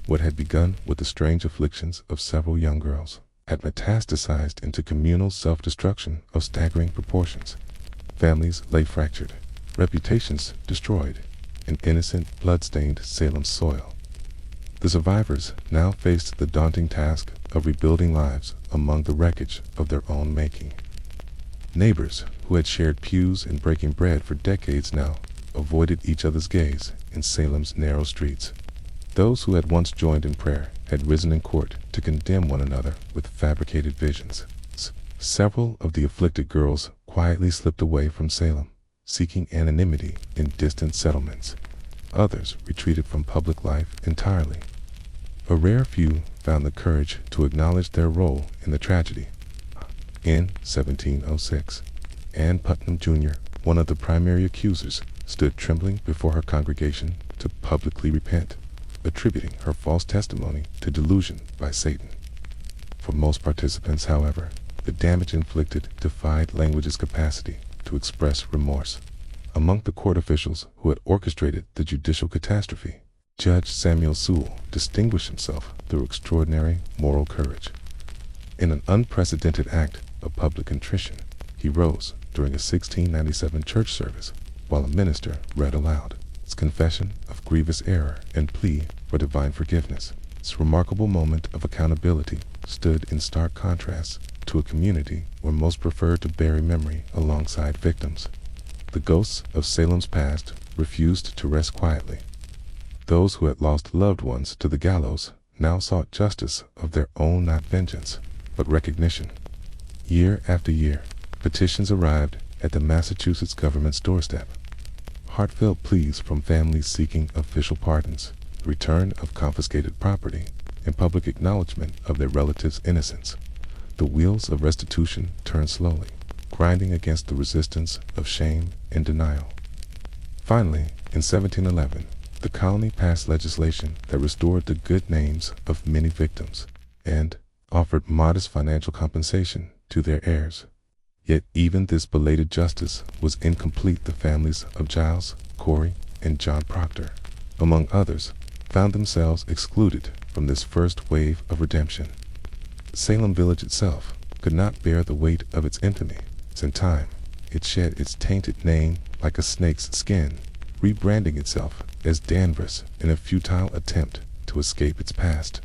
What had begun with the strange afflictions of several young girls had metastasized into communal self-destruction of staggering proportions. Families lay fractured, reputations destroyed, and innocent blood-stained Salem's soil. The survivors now faced the daunting task of rebuilding lives among the wreckage of their own making. Neighbors who had shared pews and breaking bread for decades now avoided each other's gaze in Salem's narrow streets. Those who had once joined in prayer had risen in court to condemn one another with fabricated visions. Several of the afflicted girls quietly slipped away from Salem, seeking anonymity in distant settlements. Others retreated from public life entirely. A rare few found the courage to acknowledge their role in the tragedy. In 1706, Ann Putnam Jr., one of the primary accusers, stood trembling before her congregation to publicly repent, attributing her false testimony to delusion by Satan. For most participants, however, the damage inflicted defied language's capacity to express remorse. Among the court officials who had orchestrated the judicial catastrophe, Judge Samuel Sewall distinguished himself through extraordinary moral courage. In an unprecedented act of public contrition, he rose during a 1697 church service while a minister read aloud his confession of grievous error and plea for divine forgiveness. This remarkable moment of accountability stood in stark contrast to a community where most preferred to bury memory alongside victims. The ghosts of Salem's past refused to rest quietly. Those who had lost loved ones to the gallows now sought justice of their own, not vengeance, but recognition. Year after year, petitions arrived at the Massachusetts government's doorstep. Heartfelt pleas from families seeking official pardons, the return of confiscated property, and public acknowledgement of their relatives' innocence. The wheels of restitution turned slowly, grinding against the resistance of shame and denial. Finally, in 1711, the colony passed legislation that restored the good names of many victims and offered modest financial compensation to their heirs. Yet even this belated justice was incomplete. The families of Giles, Corey, and John Proctor, among others, found themselves excluded from this first wave of redemption. Salem village itself could not bear the weight of its infamy. In time, it shed its tainted name like a snake's skin, rebranding itself as Danvers in a futile attempt to escape its past.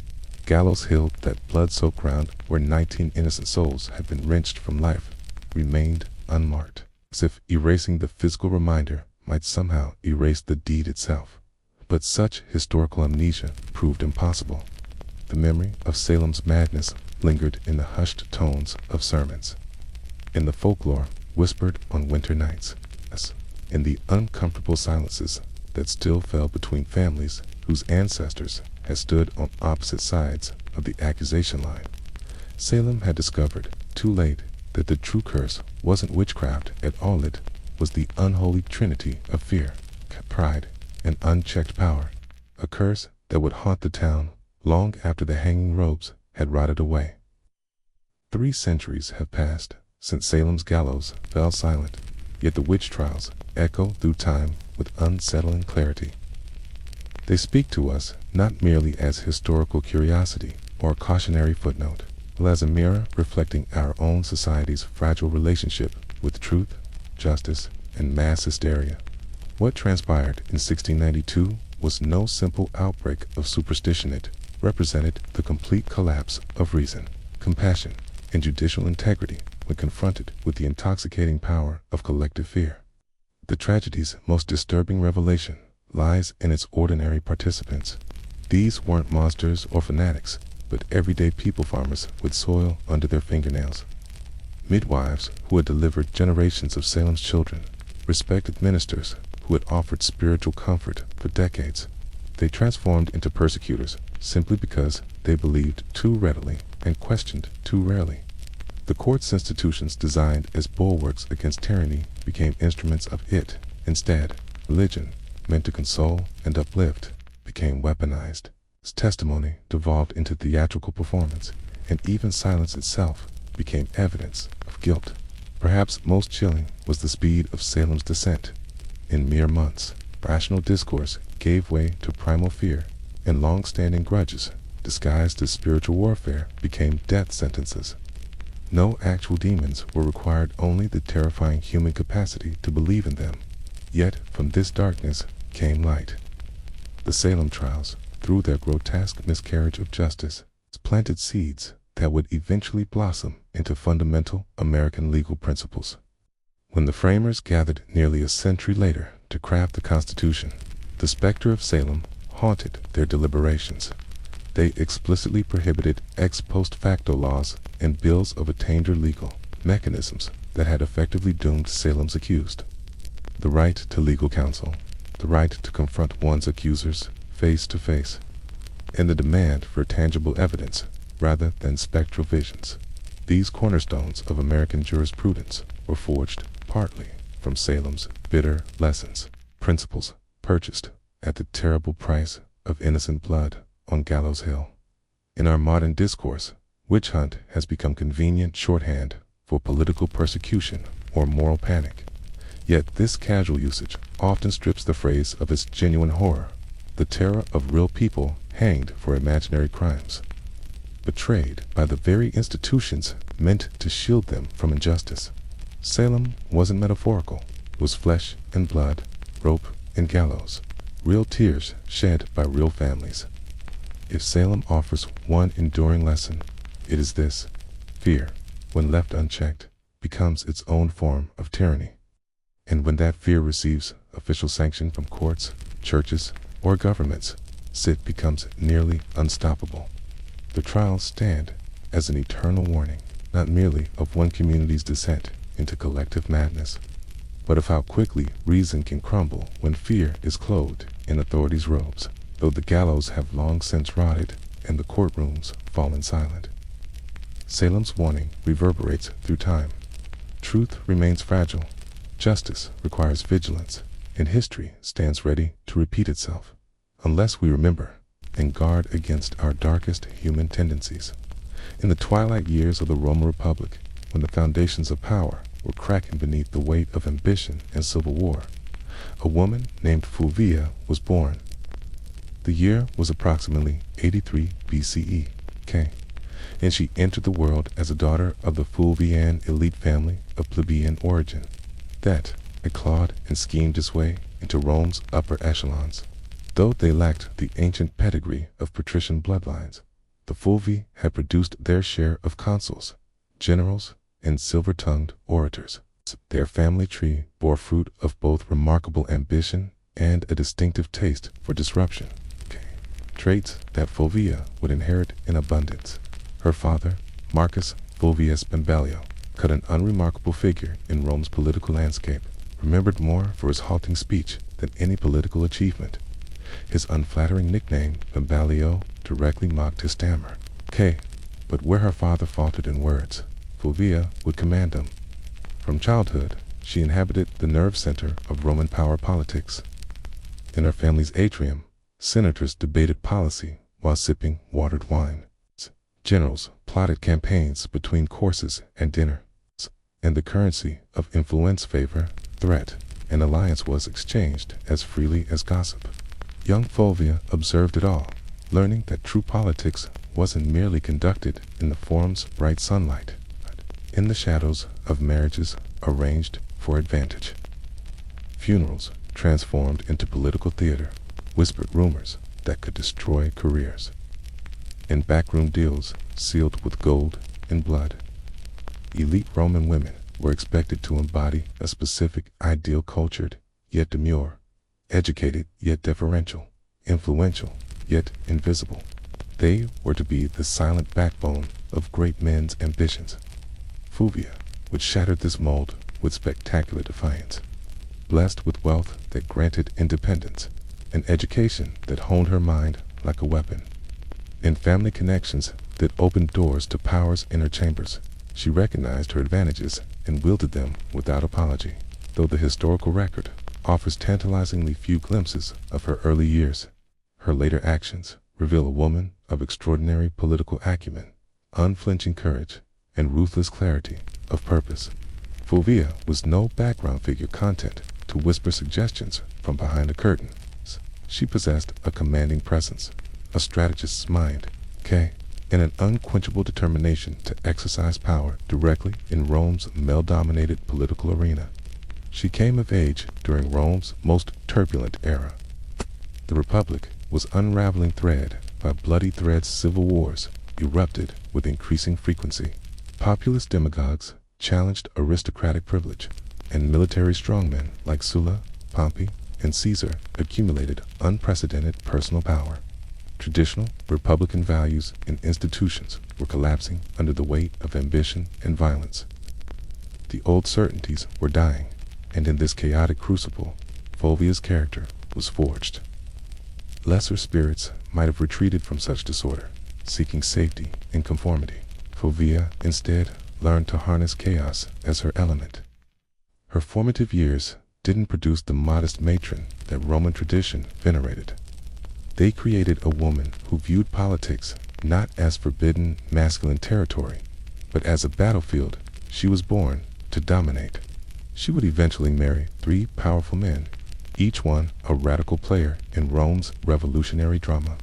Gallows Hill, that blood-soaked ground where 19 innocent souls had been wrenched from life, remained unmarked, as if erasing the physical reminder might somehow erase the deed itself. But such historical amnesia proved impossible. The memory of Salem's madness lingered in the hushed tones of sermons, in the folklore whispered on winter nights, in the uncomfortable silences that still fell between families whose ancestors had stood on opposite sides of the accusation line. Salem had discovered, too late, that the true curse wasn't witchcraft at all. It was the unholy trinity of fear, pride, and unchecked power, a curse that would haunt the town long after the hanging robes had rotted away. 3 centuries have passed since Salem's gallows fell silent, yet the witch trials echo through time with unsettling clarity. They speak to us not merely as historical curiosity or a cautionary footnote, but as a mirror reflecting our own society's fragile relationship with truth, justice, and mass hysteria. What transpired in 1692 was no simple outbreak of superstition. It represented the complete collapse of reason, compassion, and judicial integrity when confronted with the intoxicating power of collective fear. The tragedy's most disturbing revelation lies in its ordinary participants. These weren't monsters or fanatics, but everyday people, farmers with soil under their fingernails, midwives who had delivered generations of Salem's children, respected ministers who had offered spiritual comfort for decades. They transformed into persecutors simply because they believed too readily and questioned too rarely. The court's institutions, designed as bulwarks against tyranny, became instruments of it. Instead, religion, meant to console and uplift, became weaponized. Its testimony devolved into theatrical performance, and even silence itself became evidence of guilt. Perhaps most chilling was the speed of Salem's descent. In mere months, rational discourse gave way to primal fear, and long-standing grudges, disguised as spiritual warfare, became death sentences. No actual demons were required, only the terrifying human capacity to believe in them. Yet from this darkness came light. The Salem trials, through their grotesque miscarriage of justice, planted seeds that would eventually blossom into fundamental American legal principles. When the framers gathered nearly a century later to craft the Constitution, the specter of Salem haunted their deliberations. They explicitly prohibited ex post facto laws and bills of attainder legal mechanisms that had effectively doomed Salem's accused. The right to legal counsel, the right to confront one's accusers face to face, and the demand for tangible evidence rather than spectral visions. These cornerstones of American jurisprudence were forged partly from Salem's bitter lessons, principles purchased at the terrible price of innocent blood on Gallows Hill. In our modern discourse, witch hunt has become convenient shorthand for political persecution or moral panic. Yet this casual usage often strips the phrase of its genuine horror, the terror of real people hanged for imaginary crimes, betrayed by the very institutions meant to shield them from injustice. Salem wasn't metaphorical. It was flesh and blood, rope and gallows, real tears shed by real families. If Salem offers one enduring lesson, it is this: fear, when left unchecked, becomes its own form of tyranny. And when that fear receives official sanction from courts, churches, or governments, it becomes nearly unstoppable. The trials stand as an eternal warning, not merely of one community's descent into collective madness, but of how quickly reason can crumble when fear is clothed in authority's robes, though the gallows have long since rotted and the courtrooms fallen silent. Salem's warning reverberates through time. Truth remains fragile, justice requires vigilance, and history stands ready to repeat itself, unless we remember and guard against our darkest human tendencies. In the twilight years of the Roman Republic, when the foundations of power were cracking beneath the weight of ambition and civil war, a woman named Fulvia was born. The year was approximately 83 BCE, and she entered the world as a daughter of the Fulvian elite family of plebeian origin that had clawed and schemed its way into Rome's upper echelons. Though they lacked the ancient pedigree of patrician bloodlines, the Fulvi had produced their share of consuls, generals, and silver-tongued orators. Their family tree bore fruit of both remarkable ambition and a distinctive taste for disruption, traits that Fulvia would inherit in abundance. Her father, Marcus Fulvius Bambalio, cut an unremarkable figure in Rome's political landscape, remembered more for his halting speech than any political achievement. His unflattering nickname, Bambalio, directly mocked his stammer. But where her father faltered in words, Fulvia would command them. From childhood, she inhabited the nerve center of Roman power politics. In her family's atrium, senators debated policy while sipping watered wine. Generals plotted campaigns between courses and dinner, and the currency of influence, favor, threat, and alliance was exchanged as freely as gossip. Young Fulvia observed it all, learning that true politics wasn't merely conducted in the forum's bright sunlight, but in the shadows of marriages arranged for advantage. Funerals transformed into political theater, whispered rumors that could destroy careers, and backroom deals sealed with gold and blood. Elite Roman women were expected to embody a specific ideal: cultured yet demure, educated yet deferential, influential yet invisible. They were to be the silent backbone of great men's ambitions. Fulvia, which shattered this mold with spectacular defiance, blessed with wealth that granted independence, an education that honed her mind like a weapon, and family connections that opened doors to powers in her chambers. She recognized her advantages and wielded them without apology, though the historical record offers tantalizingly few glimpses of her early years. Her later actions reveal a woman of extraordinary political acumen, unflinching courage, and ruthless clarity of purpose. Fulvia was no background figure content to whisper suggestions from behind the curtains. She possessed a commanding presence, a strategist's mind, and an unquenchable determination to exercise power directly in Rome's male-dominated political arena. She came of age during Rome's most turbulent era. The Republic was unraveling thread by bloody threads. Civil wars erupted with increasing frequency. Populist demagogues challenged aristocratic privilege, and military strongmen like Sulla, Pompey, and Caesar accumulated unprecedented personal power. Traditional Republican values and institutions were collapsing under the weight of ambition and violence. The old certainties were dying, and in this chaotic crucible, Fulvia's character was forged. Lesser spirits might have retreated from such disorder, seeking safety in conformity. Fulvia, instead, learned to harness chaos as her element. Her formative years didn't produce the modest matron that Roman tradition venerated. They created a woman who viewed politics not as forbidden masculine territory, but as a battlefield she was born to dominate. She would eventually marry 3 powerful men, each one a radical player in Rome's revolutionary drama.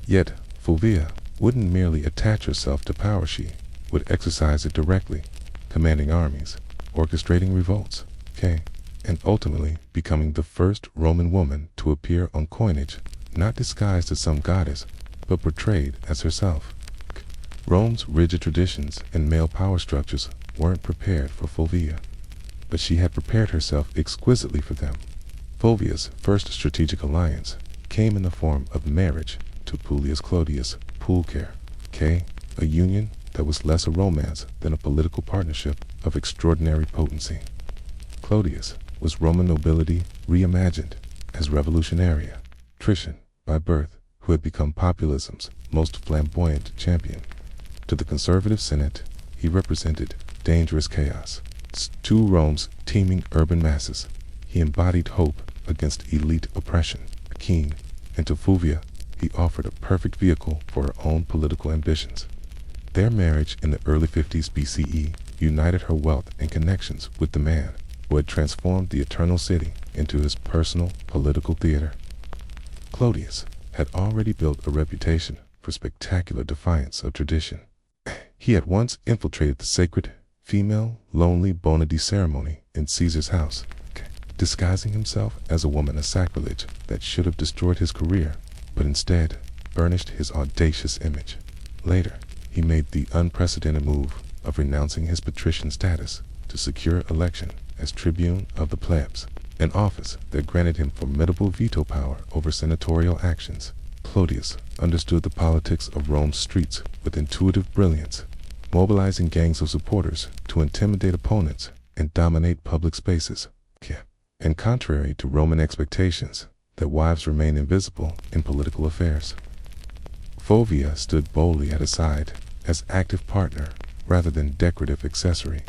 Yet, Fulvia wouldn't merely attach herself to power, she would exercise it directly, commanding armies, orchestrating revolts, and ultimately becoming the first Roman woman to appear on coinage, not disguised as some goddess, but portrayed as herself. Rome's rigid traditions and male power structures weren't prepared for Fulvia, but she had prepared herself exquisitely for them. Fulvia's first strategic alliance came in the form of marriage to Publius Clodius Pulcher, a union that was less a romance than a political partnership of extraordinary potency. Clodius was Roman nobility reimagined as revolutionaria, patrician by birth, who had become populism's most flamboyant champion. To the conservative Senate, he represented dangerous chaos. To Rome's teeming urban masses, he embodied hope against elite oppression, and to Fulvia, he offered a perfect vehicle for her own political ambitions. Their marriage in the early 50s BCE united her wealth and connections with the man who had transformed the Eternal City into his personal political theater. Clodius had already built a reputation for spectacular defiance of tradition. He had once infiltrated the sacred female lonely Bonadi ceremony in Caesar's house, disguising himself as a woman, a sacrilege that should have destroyed his career, but instead burnished his audacious image. Later, he made the unprecedented move of renouncing his patrician status to secure election as tribune of the plebs, an office that granted him formidable veto power over senatorial actions. Clodius understood the politics of Rome's streets with intuitive brilliance, mobilizing gangs of supporters to intimidate opponents and dominate public spaces. And contrary to Roman expectations that wives remain invisible in political affairs, Fulvia stood boldly at his side as active partner rather than decorative accessory.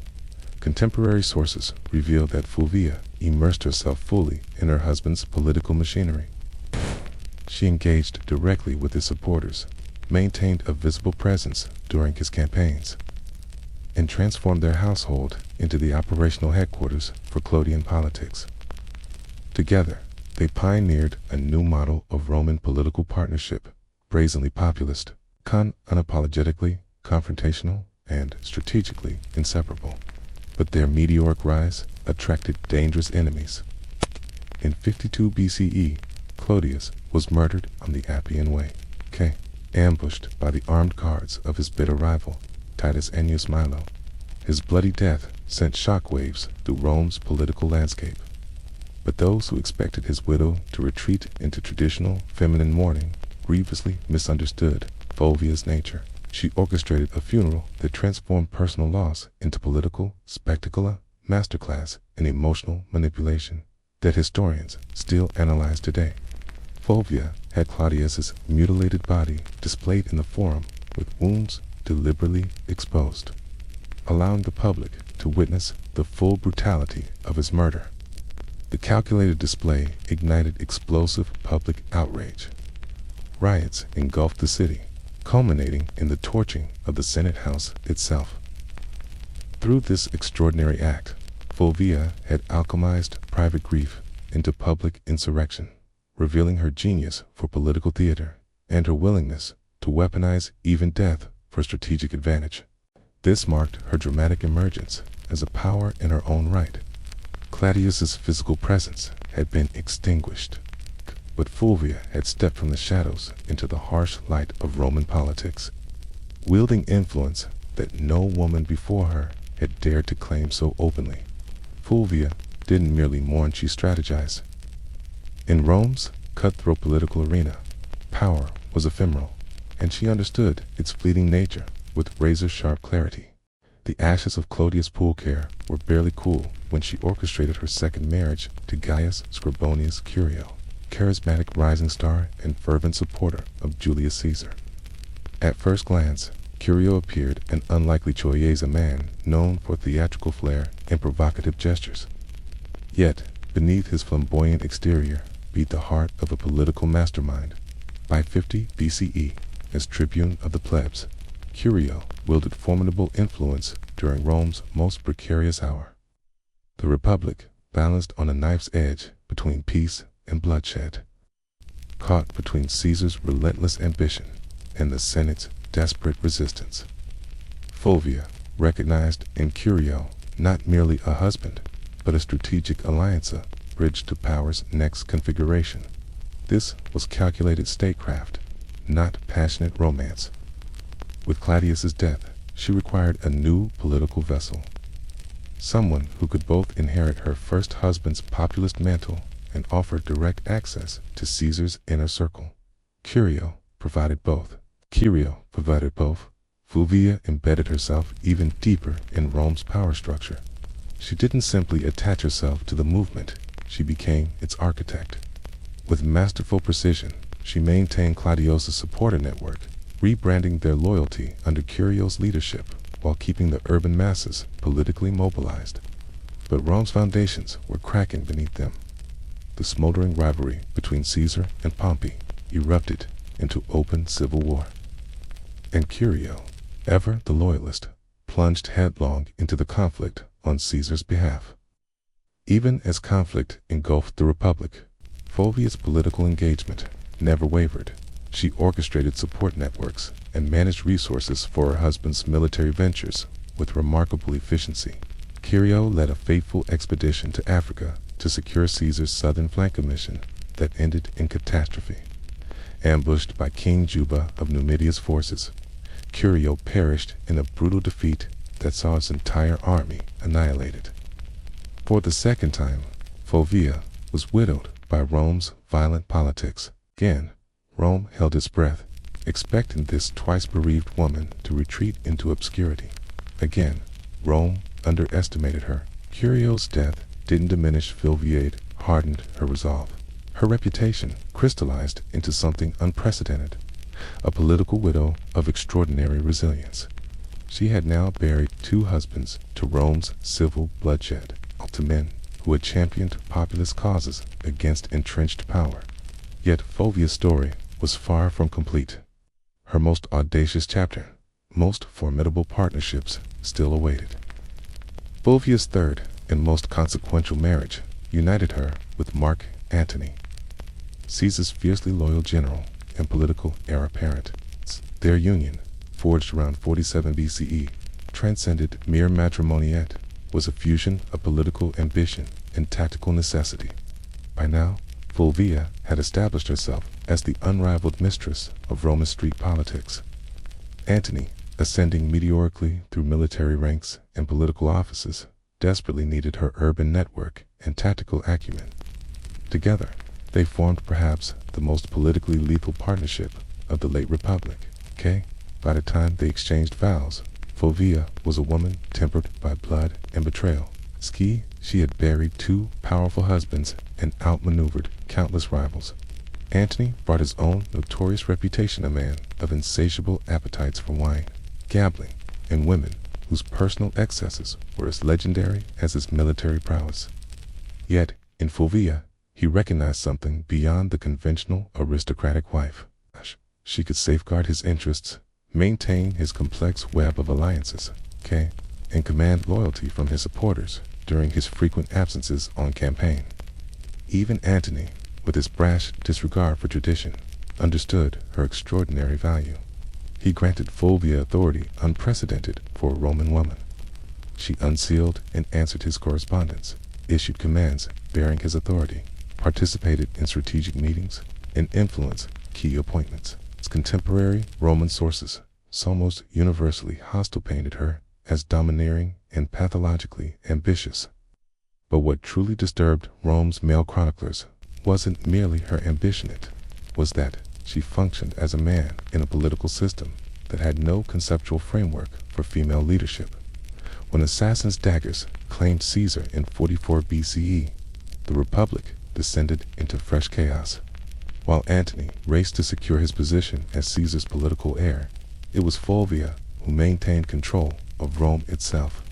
Contemporary sources reveal that Fulvia immersed herself fully in her husband's political machinery. She engaged directly with his supporters, maintained a visible presence during his campaigns, and transformed their household into the operational headquarters for Clodian politics. Together, they pioneered a new model of Roman political partnership, brazenly populist, unapologetically confrontational, and strategically inseparable. But their meteoric rise attracted dangerous enemies. In 52 BCE, Clodius was murdered on the Appian Way, ambushed by the armed guards of his bitter rival, Titus Annius Milo. His bloody death sent shockwaves through Rome's political landscape. But those who expected his widow to retreat into traditional feminine mourning grievously misunderstood Fulvia's nature. She orchestrated a funeral that transformed personal loss into political spectacular masterclass in emotional manipulation that historians still analyze today. Fulvia had Claudius's mutilated body displayed in the forum with wounds deliberately exposed, allowing the public to witness the full brutality of his murder. The calculated display ignited explosive public outrage. Riots engulfed the city, culminating in the torching of the Senate House itself. Through this extraordinary act, Fulvia had alchemized private grief into public insurrection, revealing her genius for political theater and her willingness to weaponize even death for strategic advantage. This marked her dramatic emergence as a power in her own right. Claudius's physical presence had been extinguished, but Fulvia had stepped from the shadows into the harsh light of Roman politics, wielding influence that no woman before her had dared to claim so openly. Fulvia didn't merely mourn, she strategized. In Rome's cutthroat political arena, power was ephemeral, and she understood its fleeting nature with razor-sharp clarity. The ashes of Claudius Pulcher were barely cool when she orchestrated her second marriage to Gaius Scribonius Curio, charismatic rising star and fervent supporter of Julius Caesar. At first glance, Curio appeared an unlikely choice, a man known for theatrical flair and provocative gestures. Yet, beneath his flamboyant exterior beat the heart of a political mastermind. By 50 BCE, as tribune of the plebs, Curio wielded formidable influence during Rome's most precarious hour. The Republic balanced on a knife's edge between peace and bloodshed, caught between Caesar's relentless ambition and the Senate's desperate resistance. Fulvia recognized in Curio not merely a husband, but a strategic alliance, a bridge to power's next configuration. This was calculated statecraft, not passionate romance. With Claudius's death, she required a new political vessel, someone who could both inherit her first husband's populist mantle and offer direct access to Caesar's inner circle. Curio provided both. Fulvia embedded herself even deeper in Rome's power structure. She didn't simply attach herself to the movement, she became its architect. With masterful precision, she maintained Claudius's supporter network, rebranding their loyalty under Curio's leadership while keeping the urban masses politically mobilized. But Rome's foundations were cracking beneath them. The smoldering rivalry between Caesar and Pompey erupted into open civil war. And Curio, ever the loyalist, plunged headlong into the conflict on Caesar's behalf. Even as conflict engulfed the Republic, Fulvia's political engagement never wavered. She orchestrated support networks and managed resources for her husband's military ventures with remarkable efficiency. Curio led a fateful expedition to Africa to secure Caesar's southern flank mission that ended in catastrophe. Ambushed by King Juba of Numidia's forces, Curio perished in a brutal defeat that saw his entire army annihilated. For the second time, Fulvia was widowed by Rome's violent politics. Again, Rome held its breath, expecting this twice-bereaved woman to retreat into obscurity. Again, Rome underestimated her. Curio's death didn't diminish Fulvia, it hardened her resolve. Her reputation crystallized into something unprecedented, a political widow of extraordinary resilience. She had now buried two husbands to Rome's civil bloodshed, to men who had championed populist causes against entrenched power. Yet Fulvia's story was far from complete. Her most audacious chapter, most formidable partnerships still awaited. Fulvia's third and most consequential marriage united her with Mark Antony, Caesar's fiercely loyal general and political heir apparent. Their union, forged around 47 BCE, transcended mere matrimony, yet was a fusion of political ambition and tactical necessity. By now, Fulvia had established herself as the unrivaled mistress of Roman street politics. Antony, ascending meteorically through military ranks and political offices, desperately needed her urban network and tactical acumen. Together, they formed perhaps the most politically lethal partnership of the late Republic. By the time they exchanged vows, Fulvia was a woman tempered by blood and betrayal. She had buried two powerful husbands and outmaneuvered countless rivals. Antony brought his own notorious reputation, a man of insatiable appetites for wine, gambling, and women whose personal excesses were as legendary as his military prowess. Yet, in Fulvia, he recognized something beyond the conventional aristocratic wife. She could safeguard his interests, maintain his complex web of alliances, and command loyalty from his supporters during his frequent absences on campaign. Even Antony, with his brash disregard for tradition, understood her extraordinary value. He granted Fulvia authority unprecedented for a Roman woman. She unsealed and answered his correspondence, issued commands bearing his authority, participated in strategic meetings, and influenced key appointments. Its contemporary Roman sources almost universally hostile painted her as domineering and pathologically ambitious. But what truly disturbed Rome's male chroniclers wasn't merely her ambition, it was that she functioned as a man in a political system that had no conceptual framework for female leadership. When assassins' daggers claimed Caesar in 44 BCE, the Republic descended into fresh chaos. While Antony raced to secure his position as Caesar's political heir, it was Fulvia who maintained control of Rome itself.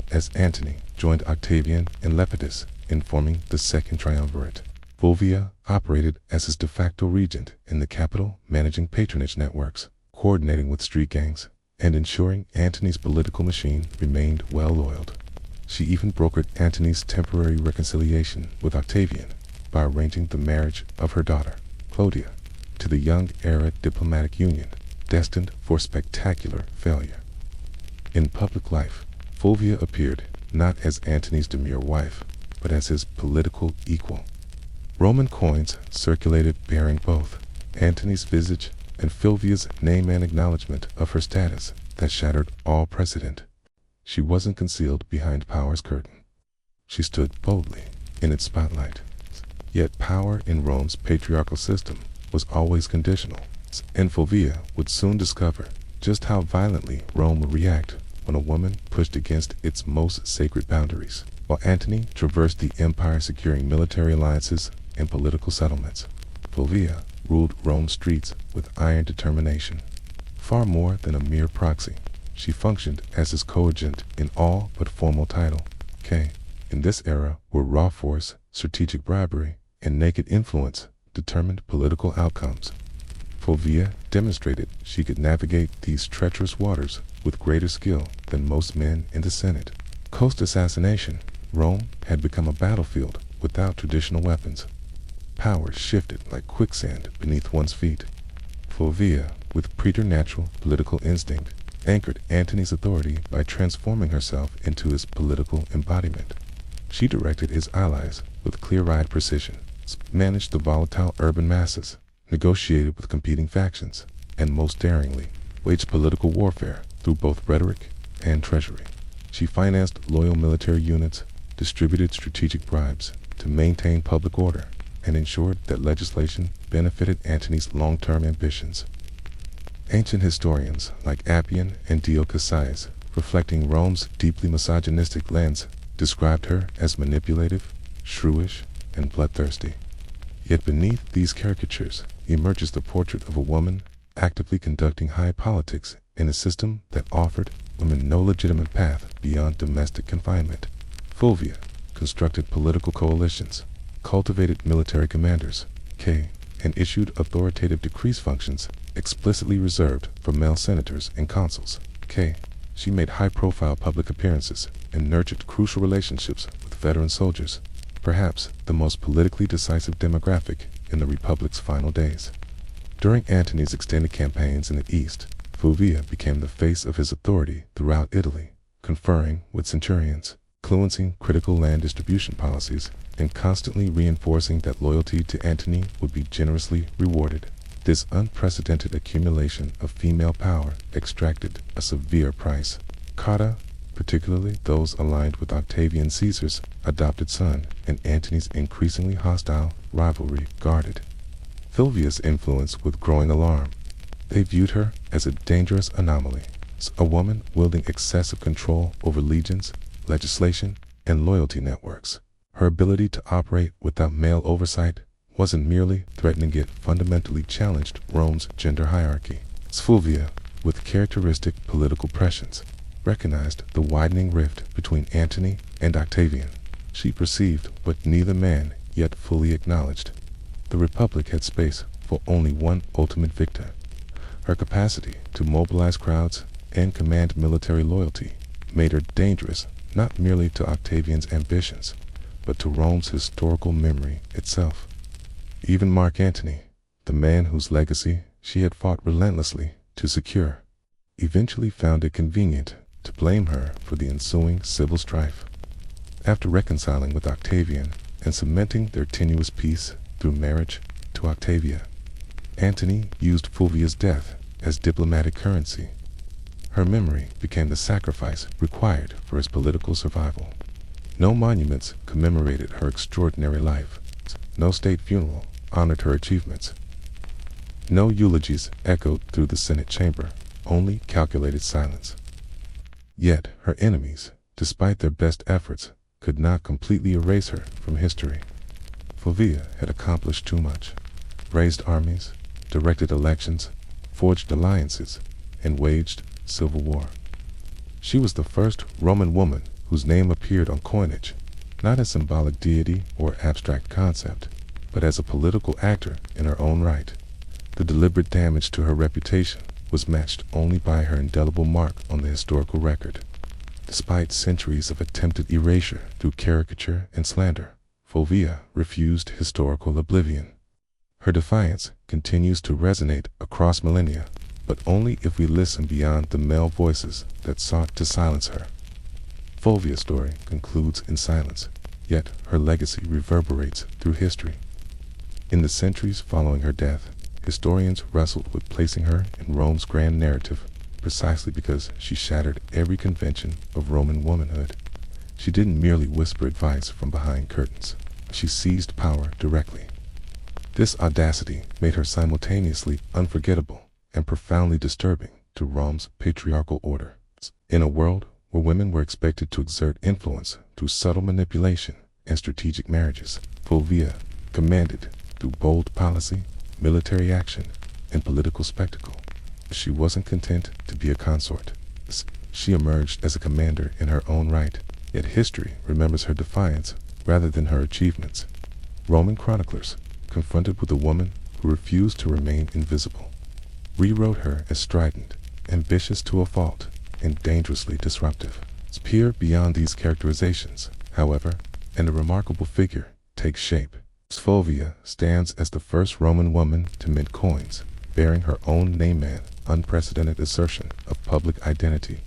As Antony joined Octavian and Lepidus in forming the Second Triumvirate, Fulvia operated as his de facto regent in the capital, managing patronage networks, coordinating with street gangs, and ensuring Antony's political machine remained well-oiled. She even brokered Antony's temporary reconciliation with Octavian by arranging the marriage of her daughter, Clodia, to the young-era diplomatic union, destined for spectacular failure. In public life, Fulvia appeared not as Antony's demure wife, but as his political equal. Roman coins circulated bearing both Antony's visage and Fulvia's name and acknowledgement of her status that shattered all precedent. She wasn't concealed behind power's curtain. She stood boldly in its spotlight. Yet power in Rome's patriarchal system was always conditional, and Fulvia would soon discover just how violently Rome would react when a woman pushed against its most sacred boundaries. While Antony traversed the empire securing military alliances and political settlements, Fulvia ruled Rome's streets with iron determination. Far more than a mere proxy, she functioned as his co-regent in all but formal title. In this era, where raw force, strategic bribery, and naked influence determined political outcomes, Fulvia demonstrated she could navigate these treacherous waters with greater skill than most men in the Senate. Post-assassination, Rome had become a battlefield without traditional weapons. Power shifted like quicksand beneath one's feet. Fulvia, with preternatural political instinct, anchored Antony's authority by transforming herself into his political embodiment. She directed his allies with clear-eyed precision, managed the volatile urban masses, negotiated with competing factions, and most daringly, waged political warfare through both rhetoric and treasury. She financed loyal military units, distributed strategic bribes to maintain public order, and ensured that legislation benefited Antony's long-term ambitions. Ancient historians like Appian and Dio Cassius, reflecting Rome's deeply misogynistic lens, described her as manipulative, shrewish, and bloodthirsty. Yet beneath these caricatures emerges the portrait of a woman actively conducting high politics in a system that offered women no legitimate path beyond domestic confinement. Fulvia constructed political coalitions, cultivated military commanders, and issued authoritative decrees functions explicitly reserved for male senators and consuls. She made high-profile public appearances and nurtured crucial relationships with veteran soldiers, perhaps the most politically decisive demographic in the Republic's final days. During Antony's extended campaigns in the East, Fulvia became the face of his authority throughout Italy, conferring with centurions, influencing critical land distribution policies, and constantly reinforcing that loyalty to Antony would be generously rewarded. This unprecedented accumulation of female power extracted a severe price. Cata, particularly those aligned with Octavian Caesar's adopted son, and Antony's increasingly hostile rivalry guarded Fulvia's influence with growing alarm. They viewed her as a dangerous anomaly, a woman wielding excessive control over legions, legislation, and loyalty networks. Her ability to operate without male oversight wasn't merely threatening, it fundamentally challenged Rome's gender hierarchy. Fulvia, with characteristic political prescience, recognized the widening rift between Antony and Octavian. She perceived what neither man yet fully acknowledged. The Republic had space for only one ultimate victor. Her capacity to mobilize crowds and command military loyalty made her dangerous not merely to Octavian's ambitions, but to Rome's historical memory itself. Even Mark Antony, the man whose legacy she had fought relentlessly to secure, eventually found it convenient to blame her for the ensuing civil strife. After reconciling with Octavian and cementing their tenuous peace through marriage to Octavia, Antony used Fulvia's death as diplomatic currency. Her memory became the sacrifice required for his political survival. No monuments commemorated her extraordinary life. No state funeral honored her achievements. No eulogies echoed through the Senate chamber, only calculated silence. Yet her enemies, despite their best efforts, could not completely erase her from history. Fulvia had accomplished too much: raised armies, directed elections, forged alliances, and waged civil war. She was the first Roman woman whose name appeared on coinage, not as symbolic deity or abstract concept, but as a political actor in her own right. The deliberate damage to her reputation was matched only by her indelible mark on the historical record. Despite centuries of attempted erasure through caricature and slander, Fulvia refused historical oblivion. Her defiance continues to resonate across millennia, but only if we listen beyond the male voices that sought to silence her. Fulvia's story concludes in silence, yet her legacy reverberates through history. In the centuries following her death, historians wrestled with placing her in Rome's grand narrative, precisely because she shattered every convention of Roman womanhood. She didn't merely whisper advice from behind curtains. She seized power directly. This audacity made her simultaneously unforgettable and profoundly disturbing to Rome's patriarchal order. In a world where women were expected to exert influence through subtle manipulation and strategic marriages, Fulvia commanded through bold policy, military action, and political spectacle. She wasn't content to be a consort. She emerged as a commander in her own right, yet history remembers her defiance rather than her achievements. Roman chroniclers, confronted with a woman who refused to remain invisible, rewrote her as strident, ambitious to a fault, and dangerously disruptive. Peer beyond these characterizations, however, and a remarkable figure takes shape. Fulvia stands as the first Roman woman to mint coins, bearing her own name and unprecedented assertion of public identity.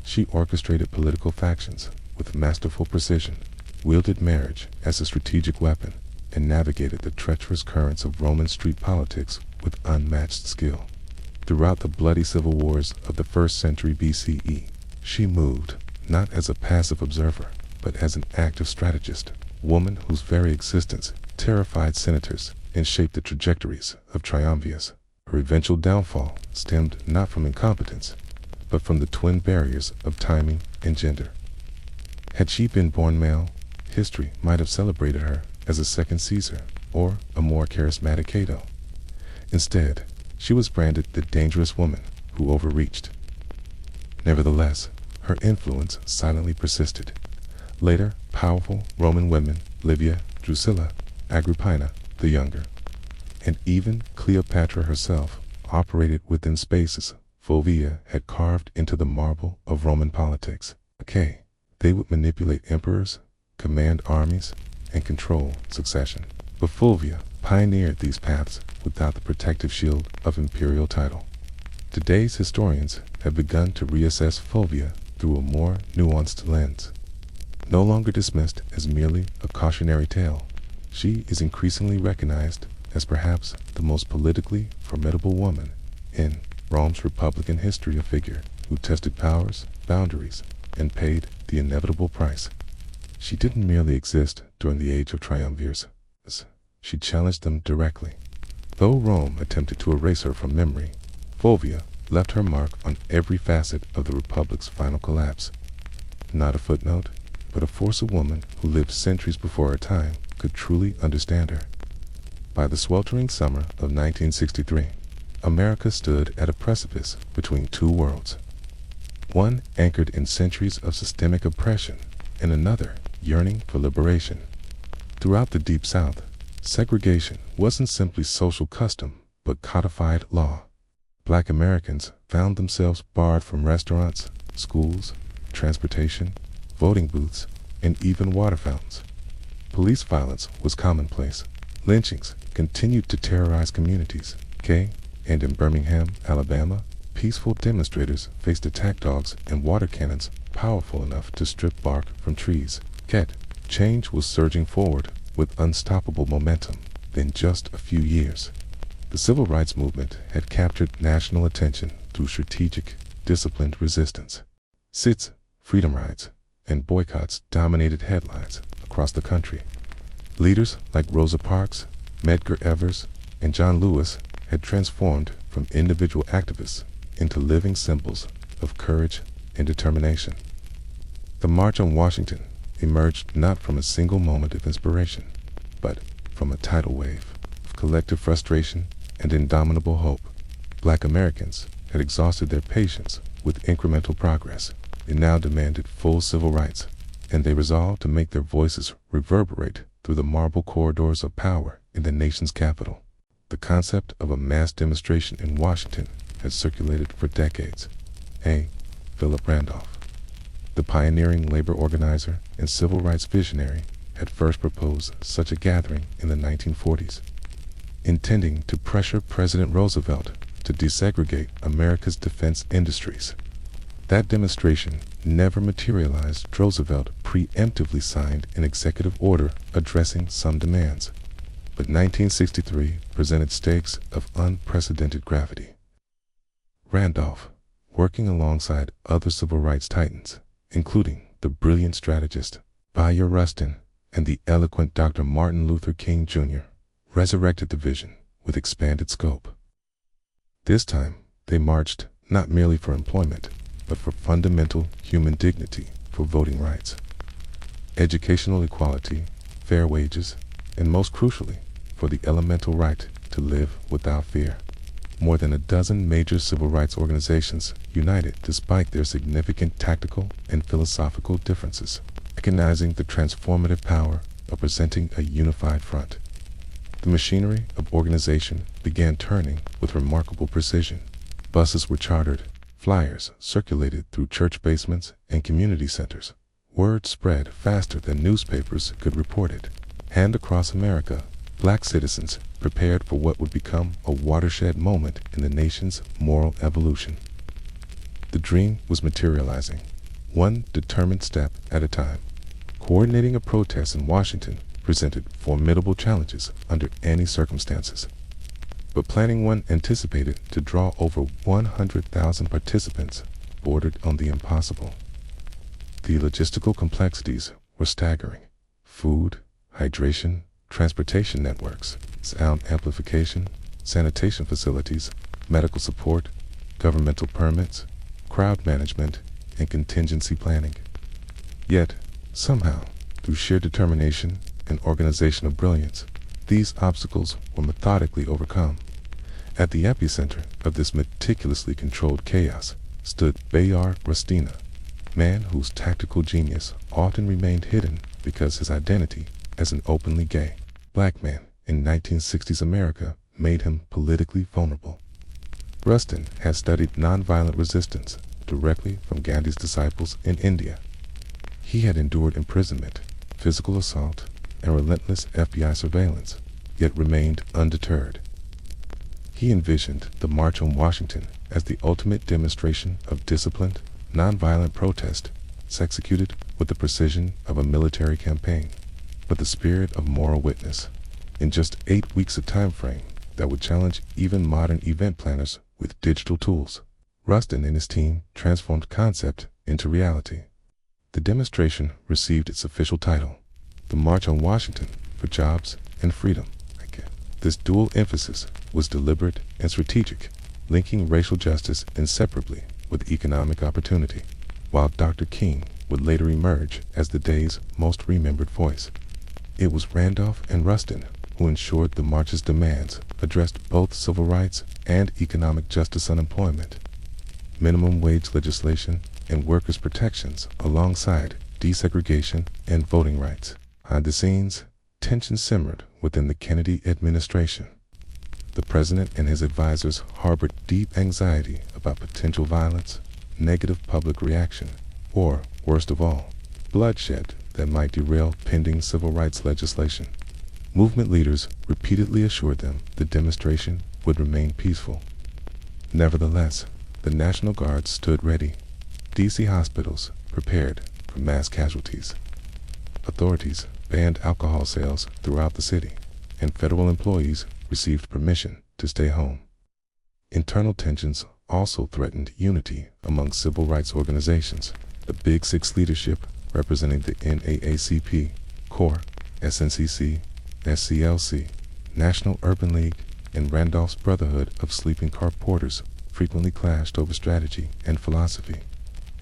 She orchestrated political factions with masterful precision, wielded marriage as a strategic weapon, and navigated the treacherous currents of Roman street politics with unmatched skill. Throughout the bloody civil wars of the 1st century BCE, she moved not as a passive observer, but as an active strategist, woman whose very existence terrified senators and shaped the trajectories of triumvirs. Her eventual downfall stemmed not from incompetence, but from the twin barriers of timing and gender. Had she been born male, history might have celebrated her as a second Caesar or a more charismatic Cato. Instead, she was branded the dangerous woman who overreached. Nevertheless, her influence silently persisted. Later, powerful Roman women, Livia, Drusilla, Agrippina the Younger, and even Cleopatra herself, operated within spaces Fulvia had carved into the marble of Roman politics. They would manipulate emperors, command armies, and control succession. But Fulvia pioneered these paths without the protective shield of imperial title. Today's historians have begun to reassess Fulvia through a more nuanced lens. No longer dismissed as merely a cautionary tale, she is increasingly recognized as perhaps the most politically formidable woman in Rome's Republican history, a figure who tested powers, boundaries, and paid the inevitable price. She didn't merely exist during the age of triumvirs. She challenged them directly. Though Rome attempted to erase her from memory, Fulvia left her mark on every facet of the Republic's final collapse. Not a footnote, but a force of woman who lived centuries before her time could truly understand her. By the sweltering summer of 1963, America stood at a precipice between two worlds. One anchored in centuries of systemic oppression, and another yearning for liberation. Throughout the Deep South, segregation wasn't simply social custom, but codified law. Black Americans found themselves barred from restaurants, schools, transportation, voting booths, and even water fountains. Police violence was commonplace. Lynchings continued to terrorize communities. And in Birmingham, Alabama, peaceful demonstrators faced attack dogs and water cannons powerful enough to strip bark from trees. Change was surging forward with unstoppable momentum. In just a few years, the civil rights movement had captured national attention through strategic, disciplined resistance. Sits, freedom rides, and boycotts dominated headlines across the country. Leaders like Rosa Parks, Medgar Evers, and John Lewis had transformed from individual activists into living symbols of courage and determination. The March on Washington emerged not from a single moment of inspiration, but from a tidal wave of collective frustration and indomitable hope. Black Americans had exhausted their patience with incremental progress. They now demanded full civil rights, and they resolved to make their voices reverberate through the marble corridors of power in the nation's capital. The concept of a mass demonstration in Washington had circulated for decades. Philip Randolph, the pioneering labor organizer and civil rights visionary, had first proposed such a gathering in the 1940s, intending to pressure President Roosevelt to desegregate America's defense industries. That demonstration never materialized. Roosevelt preemptively signed an executive order addressing some demands, but 1963 presented stakes of unprecedented gravity. Randolph, working alongside other civil rights titans, including the brilliant strategist Bayard Rustin and the eloquent Dr. Martin Luther King Jr., resurrected the vision with expanded scope. This time, they marched not merely for employment, but for fundamental human dignity, for voting rights, educational equality, fair wages, and most crucially, for the elemental right to live without fear. More than a dozen major civil rights organizations united despite their significant tactical and philosophical differences, recognizing the transformative power of presenting a unified front. The machinery of organization began turning with remarkable precision. Buses were chartered, flyers circulated through church basements and community centers. Word spread faster than newspapers could report it. And across America, black citizens prepared for what would become a watershed moment in the nation's moral evolution. The dream was materializing, one determined step at a time. Coordinating a protest in Washington presented formidable challenges under any circumstances, but planning one anticipated to draw over 100,000 participants bordered on the impossible. The logistical complexities were staggering. Food, hydration, transportation networks, sound amplification, sanitation facilities, medical support, governmental permits, crowd management, and contingency planning. Yet, somehow, through sheer determination and organizational brilliance, these obstacles were methodically overcome. At the epicenter of this meticulously controlled chaos stood Bayard Rustin, man whose tactical genius often remained hidden because his identity as an openly gay black man in 1960s America made him politically vulnerable. Rustin had studied nonviolent resistance directly from Gandhi's disciples in India. He had endured imprisonment, physical assault, and relentless FBI surveillance, yet remained undeterred. He envisioned the March on Washington as the ultimate demonstration of disciplined, nonviolent protest, executed with the precision of a military campaign, but the spirit of moral witness. In just 8 weeks of time frame that would challenge even modern event planners with digital tools, Rustin and his team transformed concept into reality. The demonstration received its official title, the March on Washington for Jobs and Freedom. This dual emphasis was deliberate and strategic, linking racial justice inseparably with economic opportunity, while Dr. King would later emerge as the day's most remembered voice. It was Randolph and Rustin who ensured the march's demands addressed both civil rights and economic justice, unemployment, minimum wage legislation, and workers' protections alongside desegregation and voting rights. Behind the scenes, tension simmered within the Kennedy administration. The president and his advisors harbored deep anxiety about potential violence, negative public reaction, or, worst of all, bloodshed that might derail pending civil rights legislation. Movement leaders repeatedly assured them the demonstration would remain peaceful. Nevertheless, the National Guard stood ready. D.C. hospitals prepared for mass casualties. Authorities banned alcohol sales throughout the city, and federal employees received permission to stay home. Internal tensions also threatened unity among civil rights organizations. The Big Six leadership, representing the NAACP, CORE, SNCC, SCLC, National Urban League, and Randolph's Brotherhood of Sleeping Car Porters, frequently clashed over strategy and philosophy.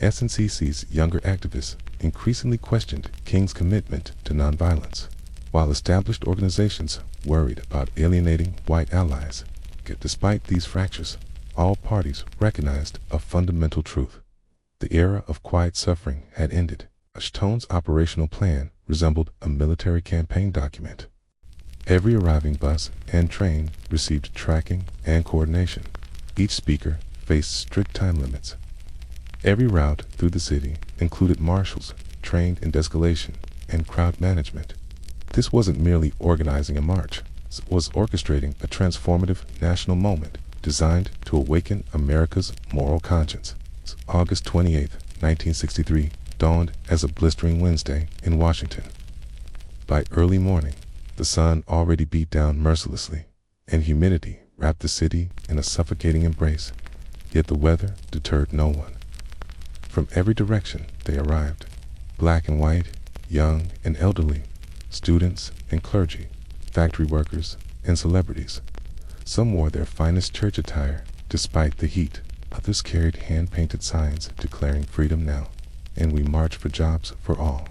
SNCC's younger activists increasingly questioned King's commitment to nonviolence, while established organizations worried about alienating white allies. Yet despite these fractures, all parties recognized a fundamental truth. The era of quiet suffering had ended. Ashtone's operational plan resembled a military campaign document. Every arriving bus and train received tracking and coordination. Each speaker faced strict time limits. Every route through the city included marshals trained in de-escalation and crowd management. This wasn't merely organizing a march, it was orchestrating a transformative national moment designed to awaken America's moral conscience. August 28, 1963, dawned as a blistering Wednesday in Washington. By early morning, the sun already beat down mercilessly, and humidity wrapped the city in a suffocating embrace. Yet the weather deterred no one. From every direction they arrived, black and white, young and elderly, students and clergy, factory workers and celebrities. Some wore their finest church attire despite the heat. Others carried hand-painted signs declaring freedom now, and we march for jobs for all.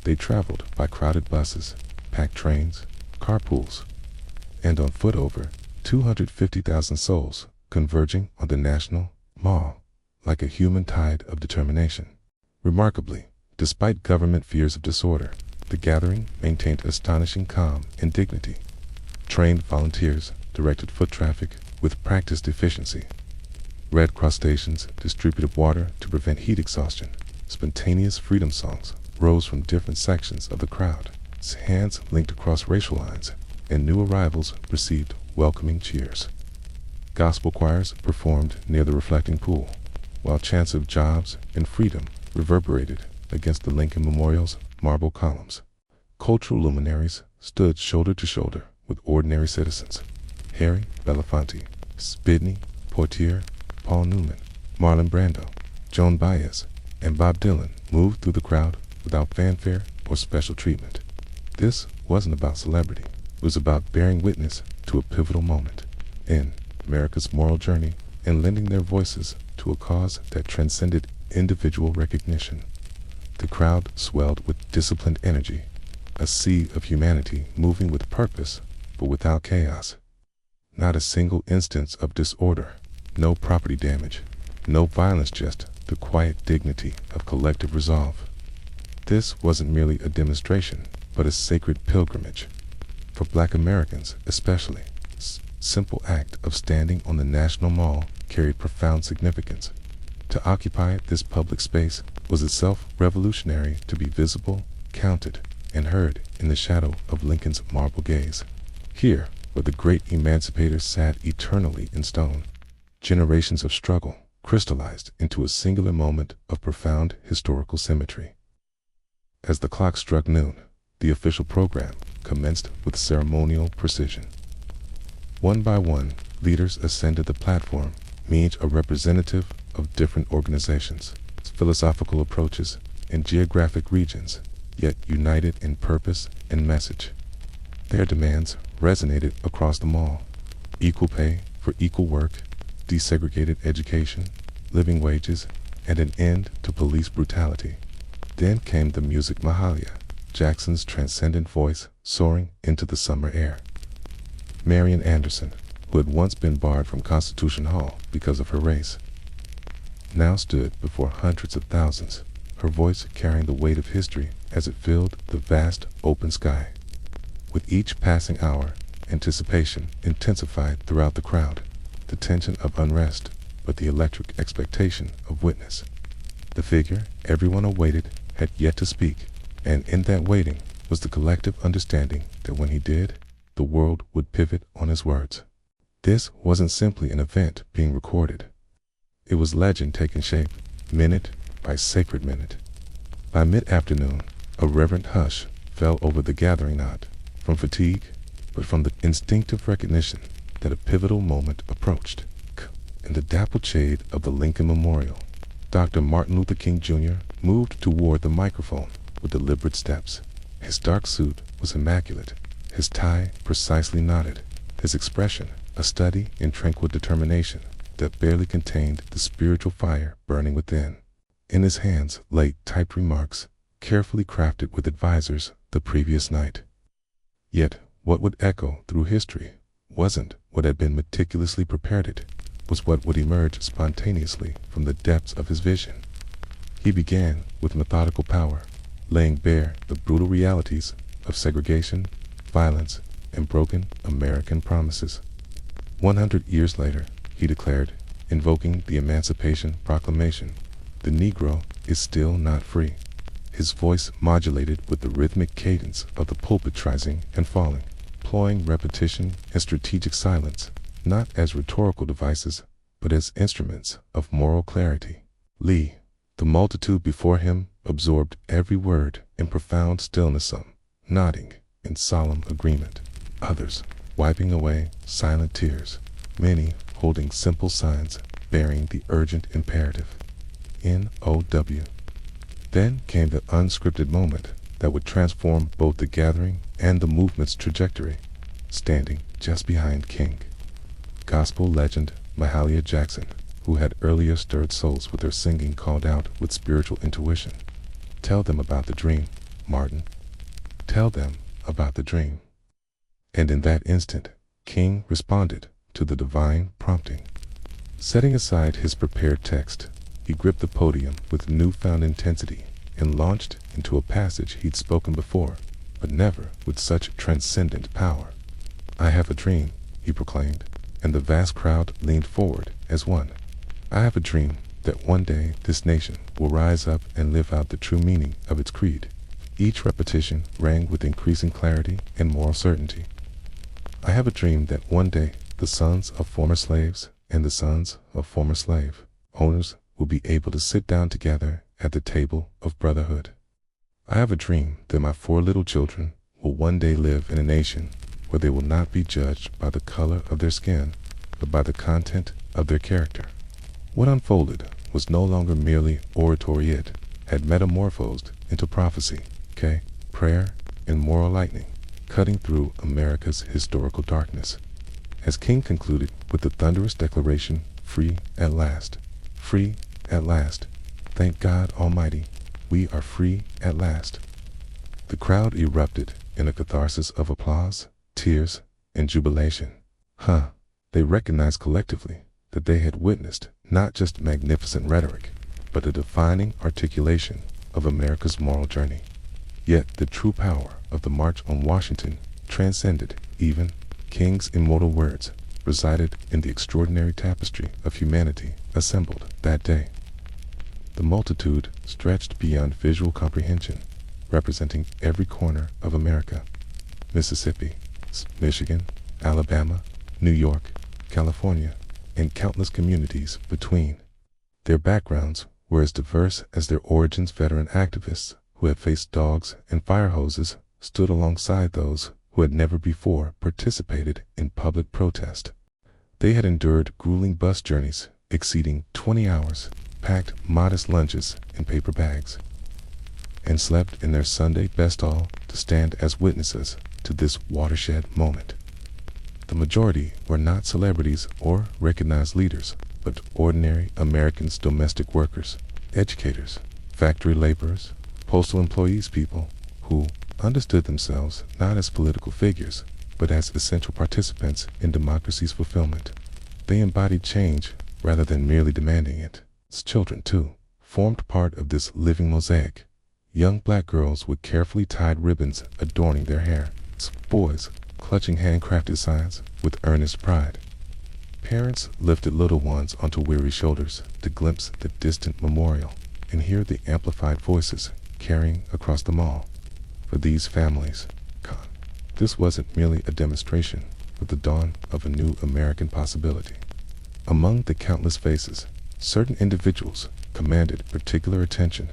They traveled by crowded buses, packed trains, carpools, and on foot over 250,000 souls converging on the National Mall like a human tide of determination. Remarkably, despite government fears of disorder, the gathering maintained astonishing calm and dignity. Trained volunteers directed foot traffic with practiced efficiency. Red Cross stations distributed water to prevent heat exhaustion. Spontaneous freedom songs rose from different sections of the crowd. Hands linked across racial lines, and new arrivals received welcoming cheers. Gospel choirs performed near the reflecting pool, while chants of jobs and freedom reverberated against the Lincoln Memorial's marble columns. Cultural luminaries stood shoulder to shoulder with ordinary citizens. Harry Belafonte, Sidney Poitier, Paul Newman, Marlon Brando, Joan Baez, and Bob Dylan moved through the crowd without fanfare or special treatment. This wasn't about celebrity. It was about bearing witness to a pivotal moment in America's moral journey and lending their voices to a cause that transcended individual recognition. The crowd swelled with disciplined energy, a sea of humanity moving with purpose but without chaos. Not a single instance of disorder, no property damage, no violence, just the quiet dignity of collective resolve. This wasn't merely a demonstration, but a sacred pilgrimage. For Black Americans especially, simple act of standing on the National Mall carried profound significance. To occupy this public space was itself revolutionary. To be visible, counted, and heard in the shadow of Lincoln's marble gaze. Here, where the great emancipator sat eternally in stone, generations of struggle crystallized into a singular moment of profound historical symmetry. As the clock struck noon, the official program commenced with ceremonial precision. One by one, leaders ascended the platform, each a representative of different organizations, philosophical approaches, and geographic regions, yet united in purpose and message. Their demands resonated across the mall: equal pay for equal work, desegregated education, living wages, and an end to police brutality. Then came the music Mahalia, Jackson's transcendent voice soaring into the summer air. Marian Anderson, who had once been barred from Constitution Hall because of her race, now stood before hundreds of thousands, her voice carrying the weight of history as it filled the vast open sky. With each passing hour, anticipation intensified throughout the crowd, the tension of unrest, but the electric expectation of witness. The figure everyone awaited had yet to speak, and in that waiting was the collective understanding that when he did, the world would pivot on his words. This wasn't simply an event being recorded. It was legend taking shape, minute by sacred minute. By mid-afternoon, a reverent hush fell over the gathering, not from fatigue, but from the instinctive recognition that a pivotal moment approached. In the dappled shade of the Lincoln Memorial, Dr. Martin Luther King Jr. moved toward the microphone with deliberate steps. His dark suit was immaculate, his tie precisely knotted, his expression a study in tranquil determination that barely contained the spiritual fire burning within. In his hands lay typed remarks, carefully crafted with advisors the previous night. Yet what would echo through history wasn't what had been meticulously prepared. It was what would emerge spontaneously from the depths of his vision. He began with methodical power, laying bare the brutal realities of segregation, violence, and broken American promises. 100 years later, he declared, invoking the Emancipation Proclamation, the Negro is still not free. His voice modulated with the rhythmic cadence of the pulpit rising and falling, employing repetition and strategic silence, not as rhetorical devices, but as instruments of moral clarity. The multitude before him absorbed every word in profound stillness, some nodding in solemn agreement, others wiping away silent tears, many holding simple signs bearing the urgent imperative, N-O-W. Then came the unscripted moment that would transform both the gathering and the movement's trajectory. Standing just behind King, gospel legend Mahalia Jackson, who had earlier stirred souls with her singing, called out with spiritual intuition, "Tell them about the dream, Martin. Tell them about the dream." And in that instant, King responded to the divine prompting. Setting aside his prepared text, he gripped the podium with newfound intensity and launched into a passage he'd spoken before, but never with such transcendent power. "I have a dream," he proclaimed, and the vast crowd leaned forward as one. "I have a dream that one day this nation will rise up and live out the true meaning of its creed." Each repetition rang with increasing clarity and moral certainty. "I have a dream that one day the sons of former slaves and the sons of former slave owners will be able to sit down together at the table of brotherhood. I have a dream that my 4 little children will one day live in a nation where they will not be judged by the color of their skin, but by the content of their character." What unfolded was no longer merely oratory. It had metamorphosed into prophecy, prayer, and moral lightning, cutting through America's historical darkness. As King concluded with the thunderous declaration, "Free at last. Free at last. Thank God Almighty, we are free at last." The crowd erupted in a catharsis of applause, tears, and jubilation. They recognized collectively that they had witnessed not just magnificent rhetoric, but a defining articulation of America's moral journey. Yet the true power of the March on Washington transcended even King's immortal words, resided in the extraordinary tapestry of humanity assembled that day. The multitude stretched beyond visual comprehension, representing every corner of America: Mississippi, Michigan, Alabama, New York, California, and countless communities between. Their backgrounds were as diverse as their origins. Veteran activists who had faced dogs and fire hoses stood alongside those who had never before participated in public protest. They had endured grueling bus journeys exceeding 20 hours, packed modest lunches in paper bags, and slept in their Sunday best, all to stand as witnesses to this watershed moment. The majority were not celebrities or recognized leaders, but ordinary Americans, domestic workers, educators, factory laborers, postal employees, people who understood themselves not as political figures, but as essential participants in democracy's fulfillment. They embodied change rather than merely demanding it. Its children, too, formed part of this living mosaic. Young black girls with carefully tied ribbons adorning their hair, boys clutching handcrafted signs with earnest pride. Parents lifted little ones onto weary shoulders to glimpse the distant memorial, and hear the amplified voices carrying across the mall. For these families, this wasn't merely a demonstration, but the dawn of a new American possibility. Among the countless faces, certain individuals commanded particular attention.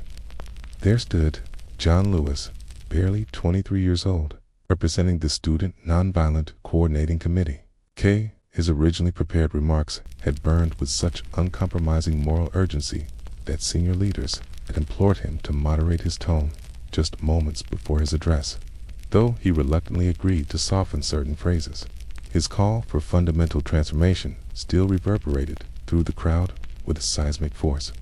There stood John Lewis, barely 23 years old, representing the Student Nonviolent Coordinating Committee. His originally prepared remarks had burned with such uncompromising moral urgency that senior leaders had implored him to moderate his tone just moments before his address. Though he reluctantly agreed to soften certain phrases, his call for fundamental transformation still reverberated through the crowd with a seismic force,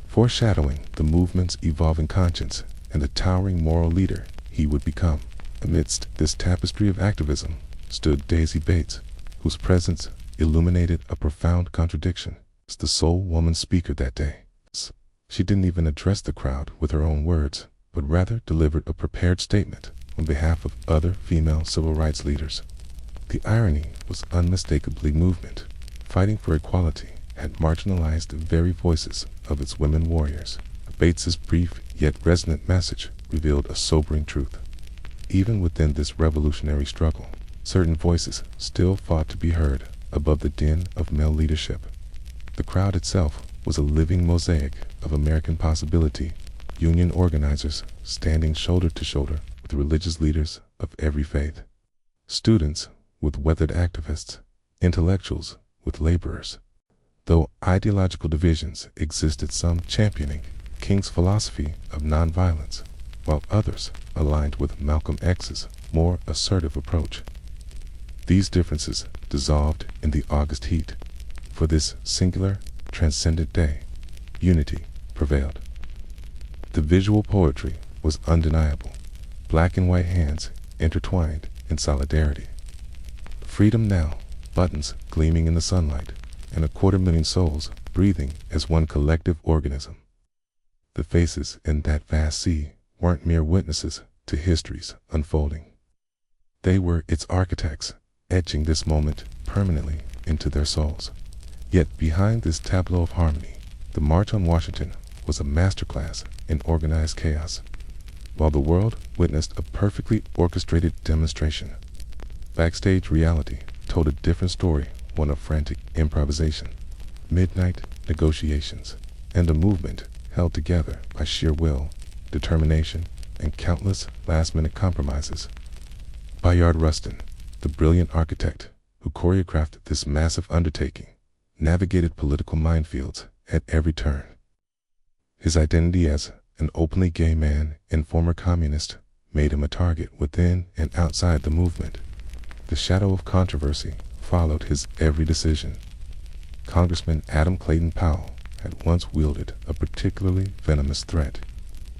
foreshadowing the movement's evolving conscience and the towering moral leader he would become. Amidst this tapestry of activism stood Daisy Bates, whose presence illuminated a profound contradiction as the sole woman speaker that day. She didn't even address the crowd with her own words, but rather delivered a prepared statement on behalf of other female civil rights leaders. The irony was unmistakably movement, fighting for equality, had marginalized the very voices of its women warriors. Bates's brief yet resonant message revealed a sobering truth. Even within this revolutionary struggle, certain voices still fought to be heard above the din of male leadership. The crowd itself was a living mosaic of American possibility, union organizers standing shoulder to shoulder with religious leaders of every faith, students with weathered activists, intellectuals with laborers. Though ideological divisions existed, some championing King's philosophy of nonviolence, while others aligned with Malcolm X's more assertive approach. These differences dissolved in the August heat. For this singular, transcendent day, unity prevailed. The visual poetry was undeniable, black and white hands intertwined in solidarity. Freedom now, buttons gleaming in the sunlight, and 250,000 souls breathing as one collective organism. The faces in that vast sea weren't mere witnesses to history's unfolding. They were its architects, etching this moment permanently into their souls. Yet behind this tableau of harmony, the March on Washington was a masterclass in organized chaos. While the world witnessed a perfectly orchestrated demonstration, backstage reality told a different story, one of frantic improvisation, midnight negotiations, and a movement held together by sheer will, determination, and countless last-minute compromises. Bayard Rustin, the brilliant architect who choreographed this massive undertaking, navigated political minefields at every turn. His identity as an openly gay man and former communist made him a target within and outside the movement. The shadow of controversy followed his every decision. Congressman Adam Clayton Powell had once wielded a particularly venomous threat.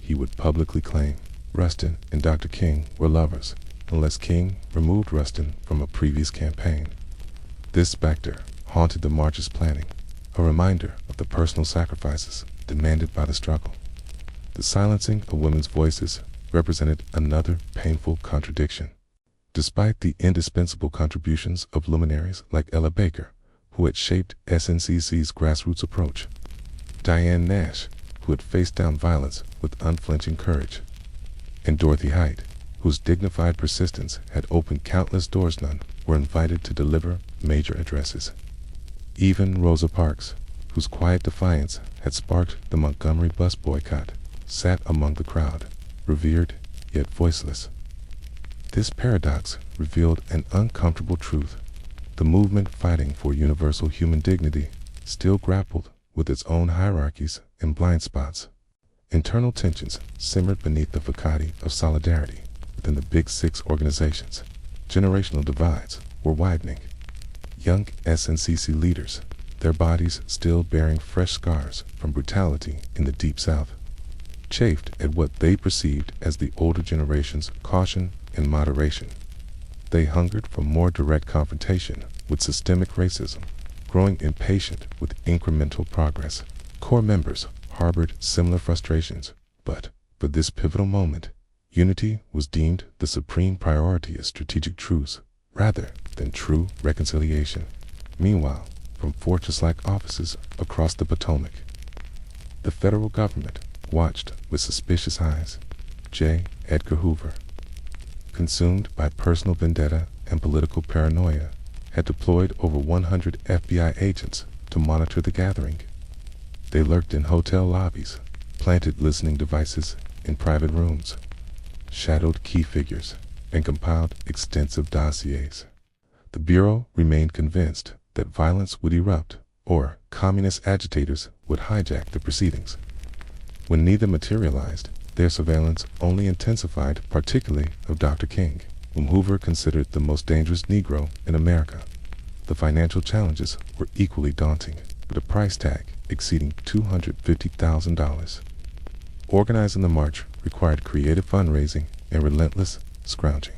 He would publicly claim Rustin and Dr. King were lovers unless King removed Rustin from a previous campaign. This specter haunted the march's planning, a reminder of the personal sacrifices demanded by the struggle. The silencing of women's voices represented another painful contradiction. Despite the indispensable contributions of luminaries like Ella Baker, who had shaped SNCC's grassroots approach, Diane Nash, who had faced down violence with unflinching courage, and Dorothy Height, whose dignified persistence had opened countless doors, none were invited to deliver major addresses. Even Rosa Parks, whose quiet defiance had sparked the Montgomery bus boycott, sat among the crowd, revered yet voiceless. This paradox revealed an uncomfortable truth. The movement fighting for universal human dignity still grappled with its own hierarchies and blind spots. Internal tensions simmered beneath the facade of solidarity within the Big Six organizations. Generational divides were widening. Young SNCC leaders, their bodies still bearing fresh scars from brutality in the Deep South, chafed at what they perceived as the older generation's caution and moderation. They hungered for more direct confrontation with systemic racism, growing impatient with incremental progress. Core members harbored similar frustrations, but for this pivotal moment, unity was deemed the supreme priority as strategic truce rather than true reconciliation. Meanwhile, from fortress-like offices across the Potomac, The federal government watched with suspicious eyes. J. Edgar Hoover, consumed by personal vendetta and political paranoia, had deployed over 100 FBI agents to monitor the gathering. They lurked in hotel lobbies, planted listening devices in private rooms, shadowed key figures, and compiled extensive dossiers. The Bureau remained convinced that violence would erupt or communist agitators would hijack the proceedings. When neither materialized, their surveillance only intensified, particularly of Dr. King, whom Hoover considered the most dangerous Negro in America. The financial challenges were equally daunting, with a price tag exceeding $250,000. Organizing the march required creative fundraising and relentless scrounging.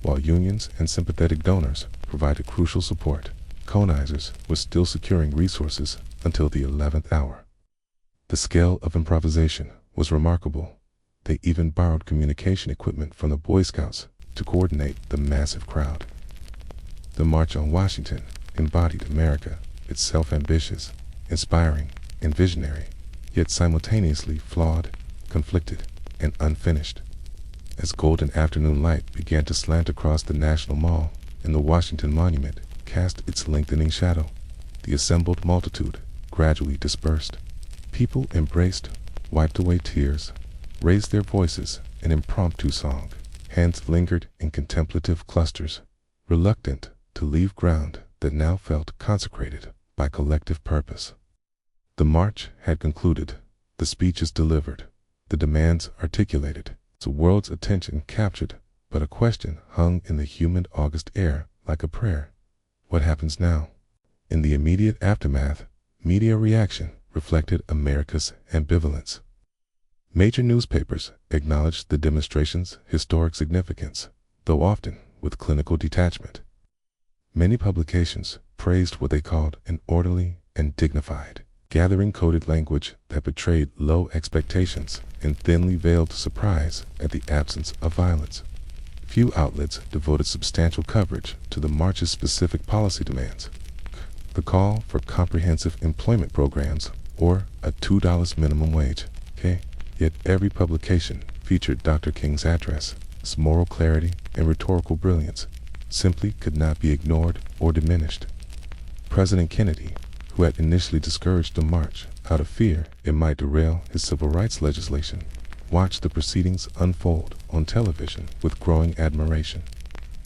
While unions and sympathetic donors provided crucial support, colonizers were still securing resources until the 11th hour. The scale of improvisation was remarkable. They even borrowed communication equipment from the Boy Scouts to coordinate the massive crowd. The March on Washington embodied America, itself ambitious, inspiring, and visionary, yet simultaneously flawed, conflicted, and unfinished. As golden afternoon light began to slant across the National Mall and the Washington Monument cast its lengthening shadow, the assembled multitude gradually dispersed. People embraced, wiped away tears, raised their voices in impromptu song. Hands lingered in contemplative clusters, reluctant to leave ground that now felt consecrated by collective purpose. The march had concluded, the speeches delivered, the demands articulated, the world's attention captured, but a question hung in the humid August air like a prayer. What happens now? In the immediate aftermath, media reaction reflected America's ambivalence. Major newspapers acknowledged the demonstration's historic significance, though often with clinical detachment. Many publications praised what they called an orderly and dignified gathering, coded language that betrayed low expectations and thinly veiled surprise at the absence of violence. Few outlets devoted substantial coverage to the march's specific policy demands. The call for comprehensive employment programs or a $2 minimum wage. Yet every publication featured Dr. King's address. His moral clarity and rhetorical brilliance simply could not be ignored or diminished. President Kennedy, who had initially discouraged the march out of fear it might derail his civil rights legislation, watched the proceedings unfold on television with growing admiration.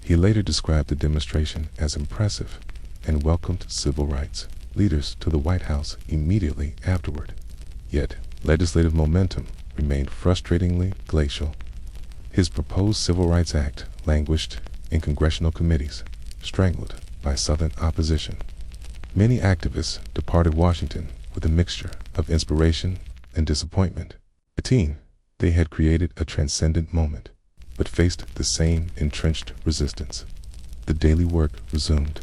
He later described the demonstration as impressive and welcomed civil rights leaders to the White House immediately afterward. Yet, legislative momentum remained frustratingly glacial. His proposed Civil Rights Act languished in congressional committees, strangled by Southern opposition. Many activists departed Washington with a mixture of inspiration and disappointment. A teen, they had created a transcendent moment, but faced the same entrenched resistance. The daily work resumed,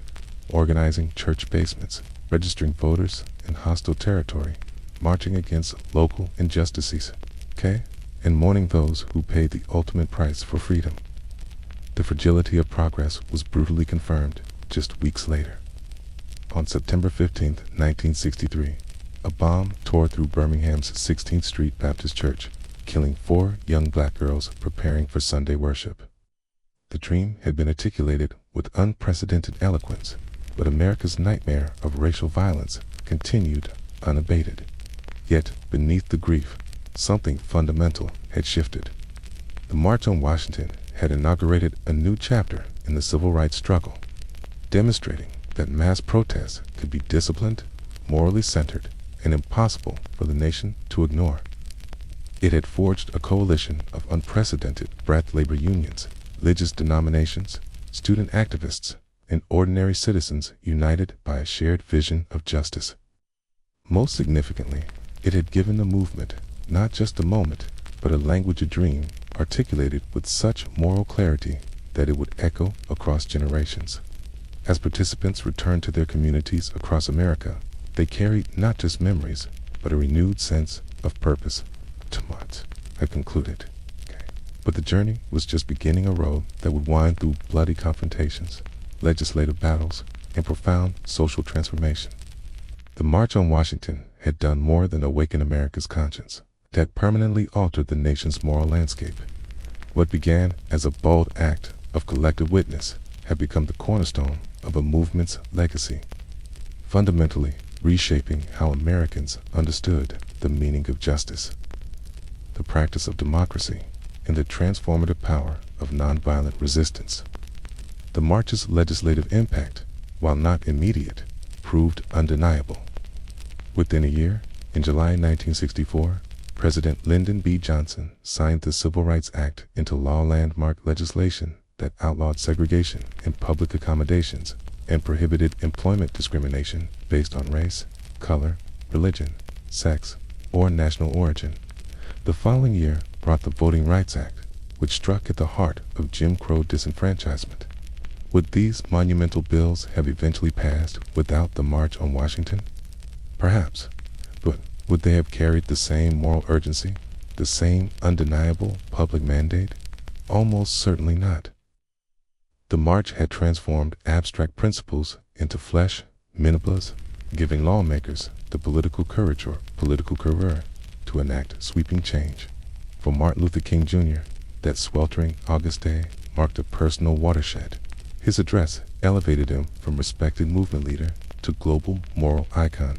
organizing church basements, registering voters in hostile territory, marching against local injustices, and mourning those who paid the ultimate price for freedom. The fragility of progress was brutally confirmed just weeks later. On September 15, 1963, a bomb tore through Birmingham's 16th Street Baptist Church, killing 4 young black girls preparing for Sunday worship. The dream had been articulated with unprecedented eloquence, but America's nightmare of racial violence continued unabated. Yet, beneath the grief, something fundamental had shifted. The March on Washington had inaugurated a new chapter in the civil rights struggle, demonstrating that mass protests could be disciplined, morally centered, and impossible for the nation to ignore. It had forged a coalition of unprecedented breadth: labor unions, religious denominations, student activists, and ordinary citizens united by a shared vision of justice. Most significantly, it had given the movement not just a moment, but a language, a dream, articulated with such moral clarity that it would echo across generations. As participants returned to their communities across America, they carried not just memories, but a renewed sense of purpose. Tumult had concluded. But the journey was just beginning a road that would wind through bloody confrontations, legislative battles, and profound social transformation. The March on Washington had done more than awaken America's conscience. It had permanently altered the nation's moral landscape. What began as a bold act of collective witness had become the cornerstone of a movement's legacy, fundamentally reshaping how Americans understood the meaning of justice, the practice of democracy, and the transformative power of nonviolent resistance. The march's legislative impact, while not immediate, proved undeniable. Within a year, in July 1964, President Lyndon B. Johnson signed the Civil Rights Act into law, landmark legislation that outlawed segregation in public accommodations and prohibited employment discrimination based on race, color, religion, sex, or national origin. The following year brought the Voting Rights Act, which struck at the heart of Jim Crow disenfranchisement. Would these monumental bills have eventually passed without the March on Washington? Perhaps, but would they have carried the same moral urgency, the same undeniable public mandate? Almost certainly not. The march had transformed abstract principles into flesh, manipulations, giving lawmakers the political courage or political career to enact sweeping change. For Martin Luther King Jr., that sweltering August day marked a personal watershed. His address elevated him from respected movement leader to global moral icon.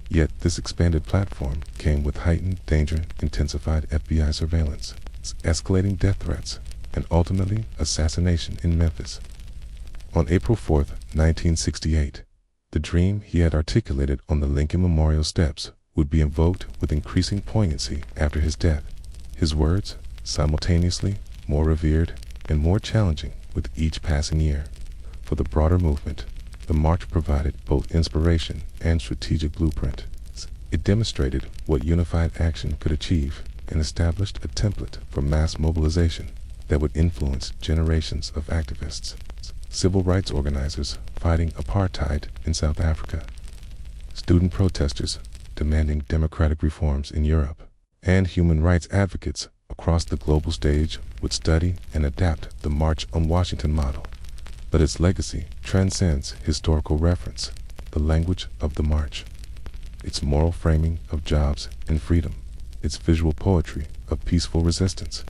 Yet this expanded platform came with heightened danger, intensified FBI surveillance, escalating death threats, and ultimately assassination in Memphis. On April 4, 1968, the dream he had articulated on the Lincoln Memorial steps would be invoked with increasing poignancy after his death. His words, simultaneously more revered and more challenging with each passing year. For the broader movement, the march provided both inspiration and strategic blueprint. It demonstrated what unified action could achieve and established a template for mass mobilization that would influence generations of activists, civil rights organizers fighting apartheid in South Africa, student protesters demanding democratic reforms in Europe, and human rights advocates across the global stage would study and adapt the March on Washington model. But its legacy transcends historical reference, the language of the march, its moral framing of jobs and freedom, its visual poetry of peaceful resistance,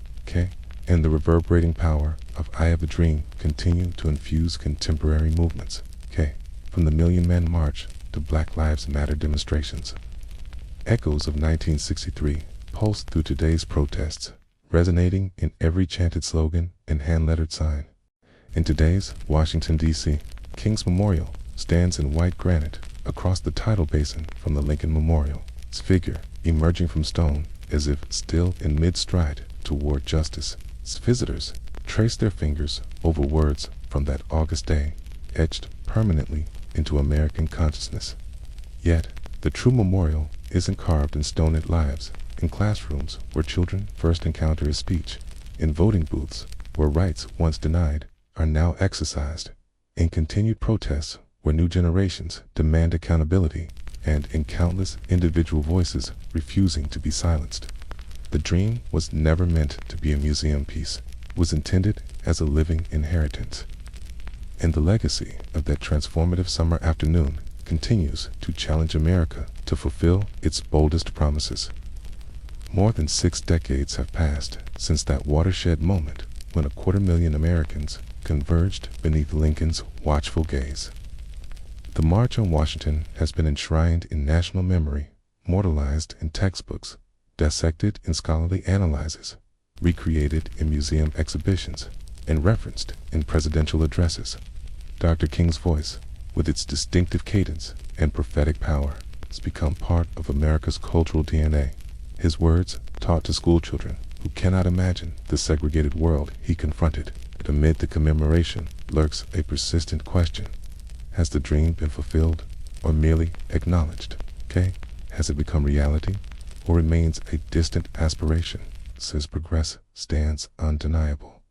and the reverberating power of I Have a Dream continue to infuse contemporary movements, from the Million Man March to Black Lives Matter demonstrations. Echoes of 1963 pulse through today's protests, resonating in every chanted slogan and hand-lettered sign. In today's Washington, D.C., King's Memorial stands in white granite across the tidal basin from the Lincoln Memorial, its figure emerging from stone as if still in mid-stride toward justice. Its visitors trace their fingers over words from that August day, etched permanently into American consciousness. Yet, the true memorial isn't carved in stone-lit lives, in classrooms where children first encounter his speech, in voting booths where rights once denied are now exercised, in continued protests where new generations demand accountability, and in countless individual voices refusing to be silenced. The dream was never meant to be a museum piece. It was intended as a living inheritance. And the legacy of that transformative summer afternoon continues to challenge America to fulfill its boldest promises. More than 6 decades have passed since that watershed moment when 250,000 Americans converged beneath Lincoln's watchful gaze. The March on Washington has been enshrined in national memory, immortalized in textbooks, dissected in scholarly analyses, recreated in museum exhibitions, and referenced in presidential addresses. Dr. King's voice, with its distinctive cadence and prophetic power, has become part of America's cultural DNA. His words, taught to schoolchildren who cannot imagine the segregated world he confronted. Amid the commemoration lurks a persistent question. Has the dream been fulfilled or merely acknowledged? Has it become reality or remains a distant aspiration? Says progress stands undeniable.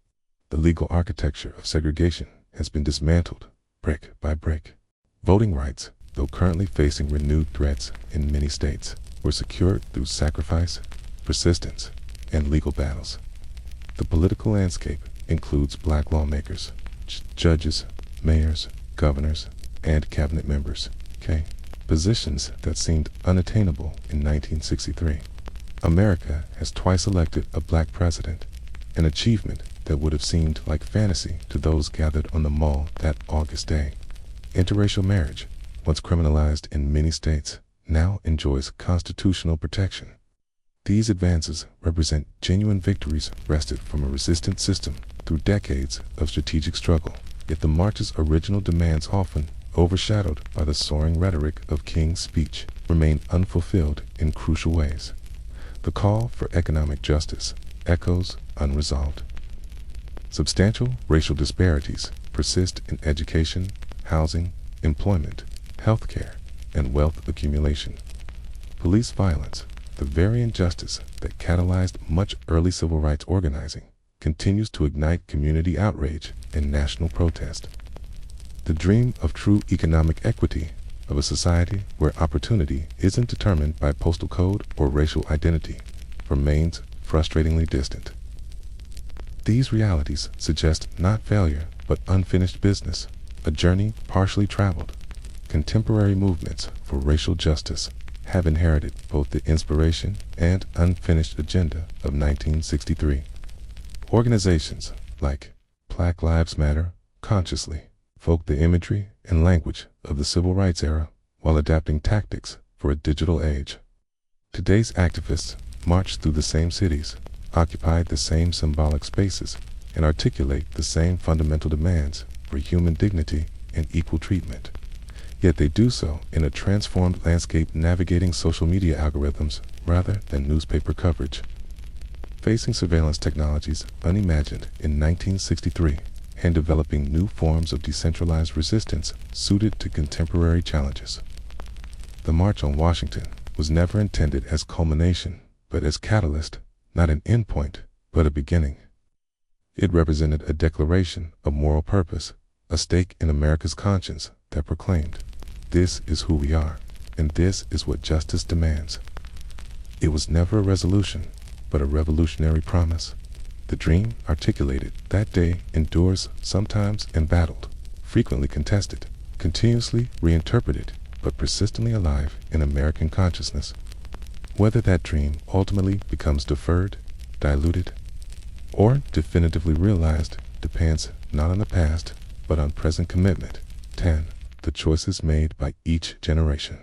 The legal architecture of segregation has been dismantled brick by brick. Voting rights, though currently facing renewed threats in many states, were secured through sacrifice, persistence, and legal battles. The political landscape includes black lawmakers, judges, mayors, governors, and cabinet members, positions that seemed unattainable in 1963. America has twice elected a black president, an achievement that would have seemed like fantasy to those gathered on the Mall that August day. Interracial marriage, once criminalized in many states, now enjoys constitutional protection. These advances represent genuine victories wrested from a resistant system through decades of strategic struggle, yet the march's original demands, often overshadowed by the soaring rhetoric of King's speech, remain unfulfilled in crucial ways. The call for economic justice echoes unresolved. Substantial racial disparities persist in education, housing, employment, healthcare, and wealth accumulation. Police violence, the very injustice that catalyzed much early civil rights organizing, continues to ignite community outrage and national protest. The dream of true economic equity, of a society where opportunity isn't determined by postal code or racial identity, remains frustratingly distant. These realities suggest not failure, but unfinished business, a journey partially traveled. Contemporary movements for racial justice have inherited both the inspiration and unfinished agenda of 1963. Organizations like Black Lives Matter consciously evoke the imagery and language of the civil rights era while adapting tactics for a digital age. Today's activists march through the same cities, occupy the same symbolic spaces, and articulate the same fundamental demands for human dignity and equal treatment. Yet they do so in a transformed landscape, navigating social media algorithms rather than newspaper coverage. Facing surveillance technologies unimagined in 1963 and developing new forms of decentralized resistance suited to contemporary challenges. The March on Washington was never intended as culmination, but as catalyst, not an endpoint, but a beginning. It represented a declaration of moral purpose, a stake in America's conscience that proclaimed, "This is who we are, and this is what justice demands." It was never a resolution, but a revolutionary promise. The dream articulated that day endures, sometimes embattled, frequently contested, continuously reinterpreted, but persistently alive in American consciousness. Whether that dream ultimately becomes deferred, diluted, or definitively realized depends not on the past, but on present commitment. 10. The choices made by each generation,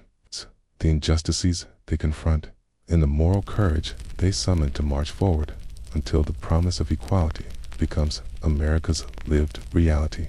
the injustices they confront, and the moral courage they summon to march forward until the promise of equality becomes America's lived reality.